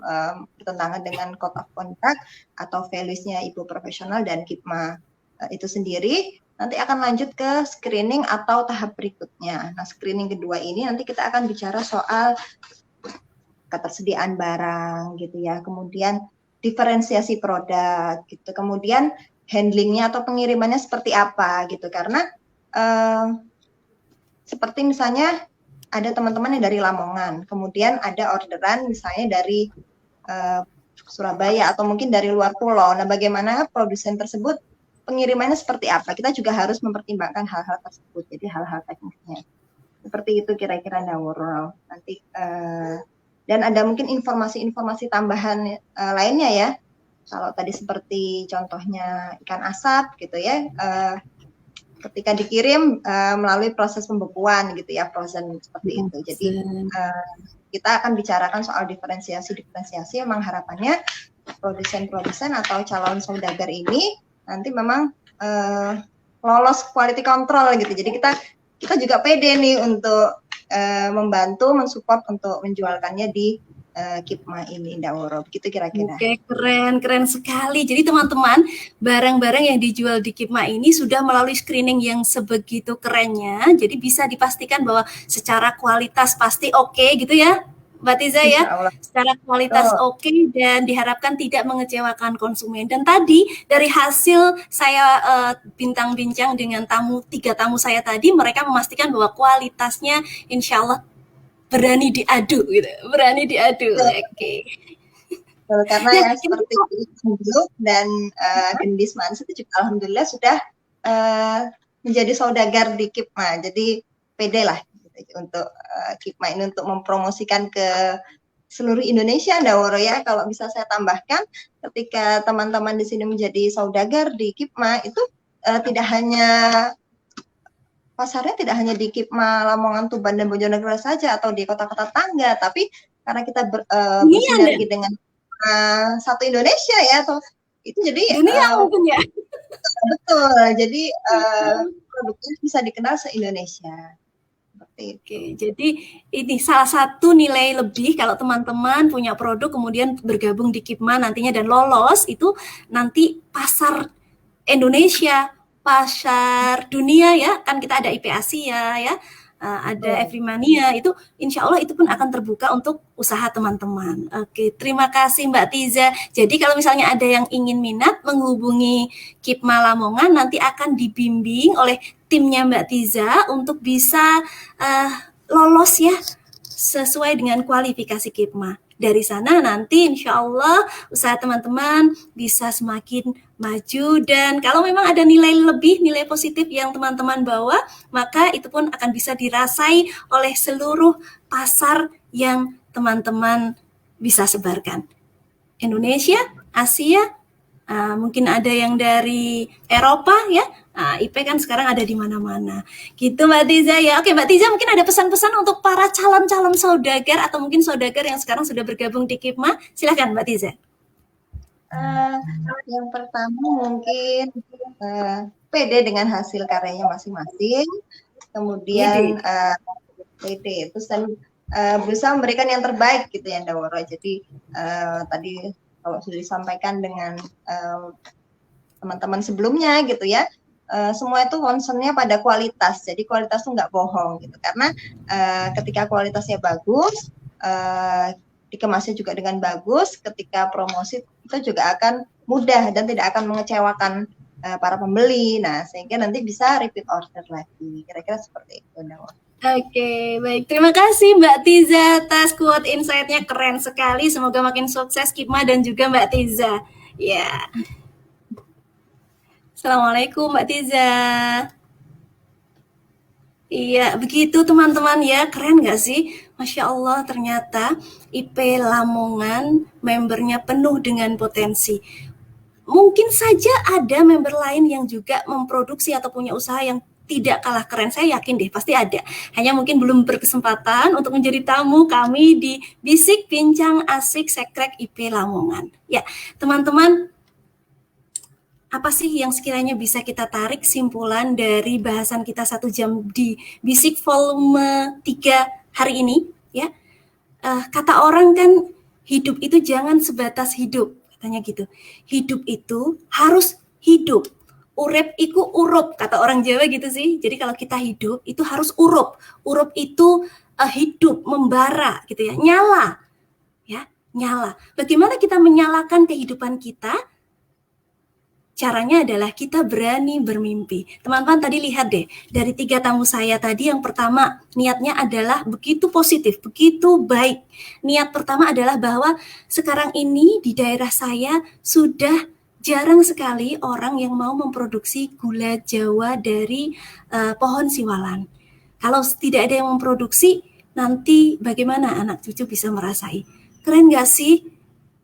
bertentangan dengan code of conduct atau values-nya ibu profesional dan KIPMA itu sendiri. Nanti akan lanjut ke screening atau tahap berikutnya. Nah, screening kedua ini nanti kita akan bicara soal ketersediaan barang gitu ya, kemudian diferensiasi produk gitu, kemudian handlingnya atau pengirimannya seperti apa gitu, karena seperti misalnya ada teman-teman yang dari Lamongan, kemudian ada orderan misalnya dari Surabaya atau mungkin dari luar pulau. Nah, bagaimana produsen tersebut pengirimannya seperti apa? Kita juga harus mempertimbangkan hal-hal tersebut. Jadi hal-hal teknisnya. Seperti itu kira-kira, Ndaworo. Nanti dan ada mungkin informasi-informasi tambahan lainnya ya. Kalau tadi seperti contohnya ikan asap gitu ya. Ketika dikirim melalui proses pembekuan gitu ya, frozen seperti itu. Jadi kita akan bicarakan soal diferensiasi. Memang harapannya produsen-produsen atau calon saudagar ini nanti memang lolos quality control gitu. Jadi kita juga pede nih untuk membantu, mensupport untuk menjualkannya di KIPMA ini, Ndaworo. Begitu kira-kira. Oke, keren sekali. Jadi teman-teman, barang-barang yang dijual di KIPMA ini sudah melalui screening yang sebegitu kerennya. Jadi bisa dipastikan bahwa secara kualitas pasti oke gitu ya, Mbak Tiza ya, secara kualitas oke, dan diharapkan tidak mengecewakan konsumen. Dan tadi dari hasil saya bincang-bincang dengan 3 tamu saya tadi, mereka memastikan bahwa kualitasnya insya Allah berani diadu gitu, Oke. Karena yang seperti beluk dan gendis manis itu juga alhamdulillah sudah menjadi saudagar di KIPMA. Jadi pede lah untuk KIPMA ini untuk mempromosikan ke seluruh Indonesia, Ndaworo ya. Kalau bisa saya tambahkan, ketika teman-teman di sini menjadi saudagar di KIPMA itu tidak hanya pasarnya tidak hanya di KIPMA Lamongan, Tuban dan Bojonegoro saja atau di kota-kota tangga, tapi karena kita bersinergi dengan satu Indonesia ya, atau itu jadi dunia mungkin ya. Betul. Jadi produknya bisa dikenal se-Indonesia. Oke, jadi ini salah satu nilai lebih kalau teman-teman punya produk kemudian bergabung di KIPMA nantinya dan lolos, itu nanti pasar Indonesia, pasar dunia ya, kan kita ada IP Asia ya, ada Everymania, itu insya Allah itu pun akan terbuka untuk usaha teman-teman. Oke, terima kasih Mbak Tiza. Jadi kalau misalnya ada yang ingin minat menghubungi KIPMA Lamongan, nanti akan dibimbing oleh timnya Mbak Tiza untuk bisa lolos ya sesuai dengan kualifikasi KIPMA. Dari sana nanti insya Allah usaha teman-teman bisa semakin maju, dan kalau memang ada nilai lebih, nilai positif yang teman-teman bawa, maka itu pun akan bisa dirasai oleh seluruh pasar yang teman-teman bisa sebarkan. Indonesia, Asia, mungkin ada yang dari Eropa ya. IP kan sekarang ada di mana-mana. Gitu Mbak Tiza ya. Oke Mbak Tiza, mungkin ada pesan-pesan untuk para calon-calon saudagar atau mungkin saudagar yang sekarang sudah bergabung di KIPMA. Silakan Mbak Tiza. Yang pertama mungkin pede dengan hasil karyanya masing-masing. Kemudian pede, terus dan berusaha memberikan yang terbaik gitu ya Ndaworo. Jadi tadi kalau sudah disampaikan dengan teman-teman sebelumnya gitu ya, semua itu concernnya pada kualitas. Jadi kualitas itu nggak bohong gitu, karena ketika kualitasnya bagus, dikemasnya juga dengan bagus, ketika promosi itu juga akan mudah dan tidak akan mengecewakan para pembeli. Nah, sehingga nanti bisa repeat order lagi. Kira-kira seperti itu Ndaworo. Oke, baik. Terima kasih Mbak Tiza atas quote insight-nya, keren sekali. Semoga makin sukses KIPMA dan juga Mbak Tiza. Ya. Assalamualaikum Mbak Tiza. Iya, begitu teman-teman ya. Keren nggak sih? Masya Allah, ternyata IP Lamongan membernya penuh dengan potensi. Mungkin saja ada member lain yang juga memproduksi atau punya usaha yang tidak kalah keren. Saya yakin deh, pasti ada. Hanya mungkin belum berkesempatan untuk menjadi tamu kami di Bisik Bincang Asik Sekrek IP Lamongan. Ya, teman-teman, apa sih yang sekiranya bisa kita tarik simpulan dari bahasan kita 1 jam di Bisik volume 3 hari ini? Ya, kata orang kan hidup itu jangan sebatas hidup, katanya gitu. Hidup itu harus hidup. Urep iku urup, kata orang Jawa gitu sih. Jadi kalau kita hidup itu harus urup. Urup itu hidup, membara gitu ya, nyala. Ya, nyala. Bagaimana kita menyalakan kehidupan kita? Caranya adalah kita berani bermimpi. Teman-teman tadi lihat deh, dari 3 tamu saya tadi, yang pertama niatnya adalah begitu positif, begitu baik. Niat pertama adalah bahwa sekarang ini di daerah saya sudah jarang sekali orang yang mau memproduksi gula Jawa dari pohon siwalan. Kalau tidak ada yang memproduksi, nanti bagaimana anak cucu bisa merasai? Keren gak sih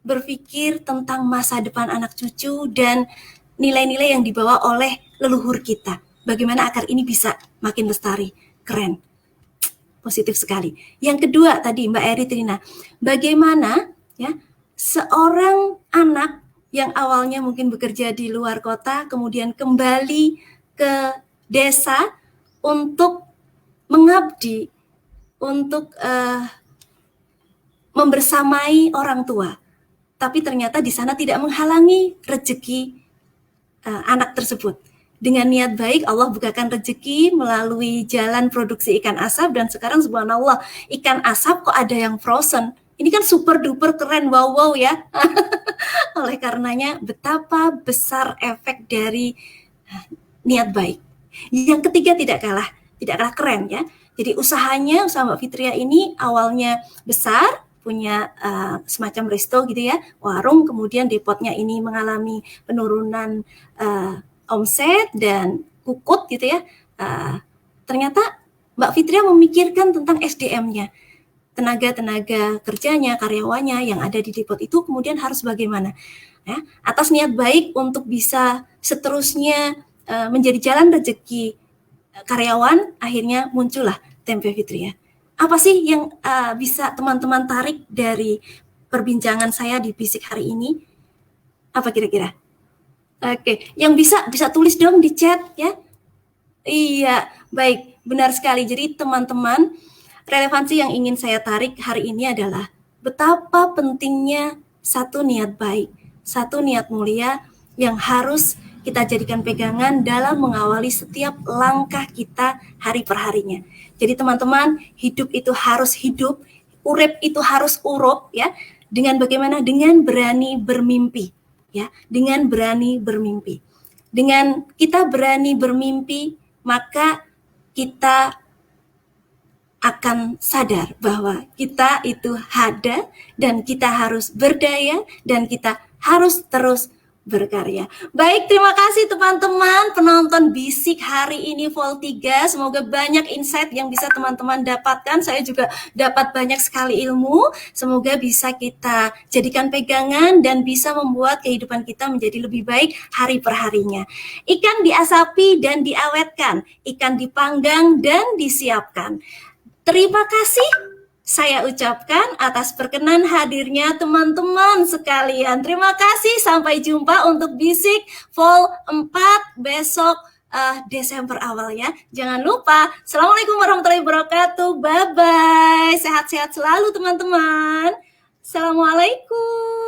berpikir tentang masa depan anak cucu dan nilai-nilai yang dibawa oleh leluhur kita? Bagaimana akar ini bisa makin lestari? Keren. Positif sekali. Yang kedua tadi Mbak Eri Trina, bagaimana ya seorang anak yang awalnya mungkin bekerja di luar kota, kemudian kembali ke desa untuk mengabdi, untuk membersamai orang tua. Tapi ternyata di sana tidak menghalangi rezeki anak tersebut. Dengan niat baik, Allah bukakan rezeki melalui jalan produksi ikan asap, dan sekarang subhanallah, ikan asap kok ada yang frozen. Ini kan super duper keren, wow ya. Oleh karenanya betapa besar efek dari niat baik. Yang ketiga tidak kalah keren ya. Jadi usaha Mbak Fitria ini awalnya besar, punya semacam resto gitu ya, warung, kemudian depotnya ini mengalami penurunan omset dan kukut gitu ya. Ternyata Mbak Fitria memikirkan tentang SDM-nya. Tenaga kerjanya, karyawannya yang ada di depot itu kemudian harus bagaimana? Ya, atas niat baik untuk bisa seterusnya menjadi jalan rezeki karyawan, akhirnya muncullah Tempe Fitria. Apa sih yang bisa teman-teman tarik dari perbincangan saya di Bisik hari ini? Apa kira-kira? Oke, yang bisa tulis dong di chat ya. Iya, baik, benar sekali. Jadi teman-teman, relevansi yang ingin saya tarik hari ini adalah betapa pentingnya satu niat baik, satu niat mulia yang harus kita jadikan pegangan dalam mengawali setiap langkah kita hari per harinya. Jadi teman-teman, hidup itu harus hidup, urip itu harus urup ya. Dengan bagaimana? Dengan berani bermimpi ya, dengan berani bermimpi. Dengan kita berani bermimpi, maka kita akan sadar bahwa kita itu ada dan kita harus berdaya dan kita harus terus berkarya. Baik, terima kasih teman-teman penonton Bisik hari ini Vol 3. Semoga banyak insight yang bisa teman-teman dapatkan. Saya juga dapat banyak sekali ilmu. Semoga bisa kita jadikan pegangan dan bisa membuat kehidupan kita menjadi lebih baik hari per harinya. Ikan diasapi dan diawetkan, ikan dipanggang dan disiapkan. Terima kasih saya ucapkan atas perkenan hadirnya teman-teman sekalian. Terima kasih, sampai jumpa untuk Bisik Vol 4 besok Desember awal ya. Jangan lupa, Assalamualaikum warahmatullahi wabarakatuh. Bye-bye. Sehat-sehat selalu teman-teman. Assalamualaikum.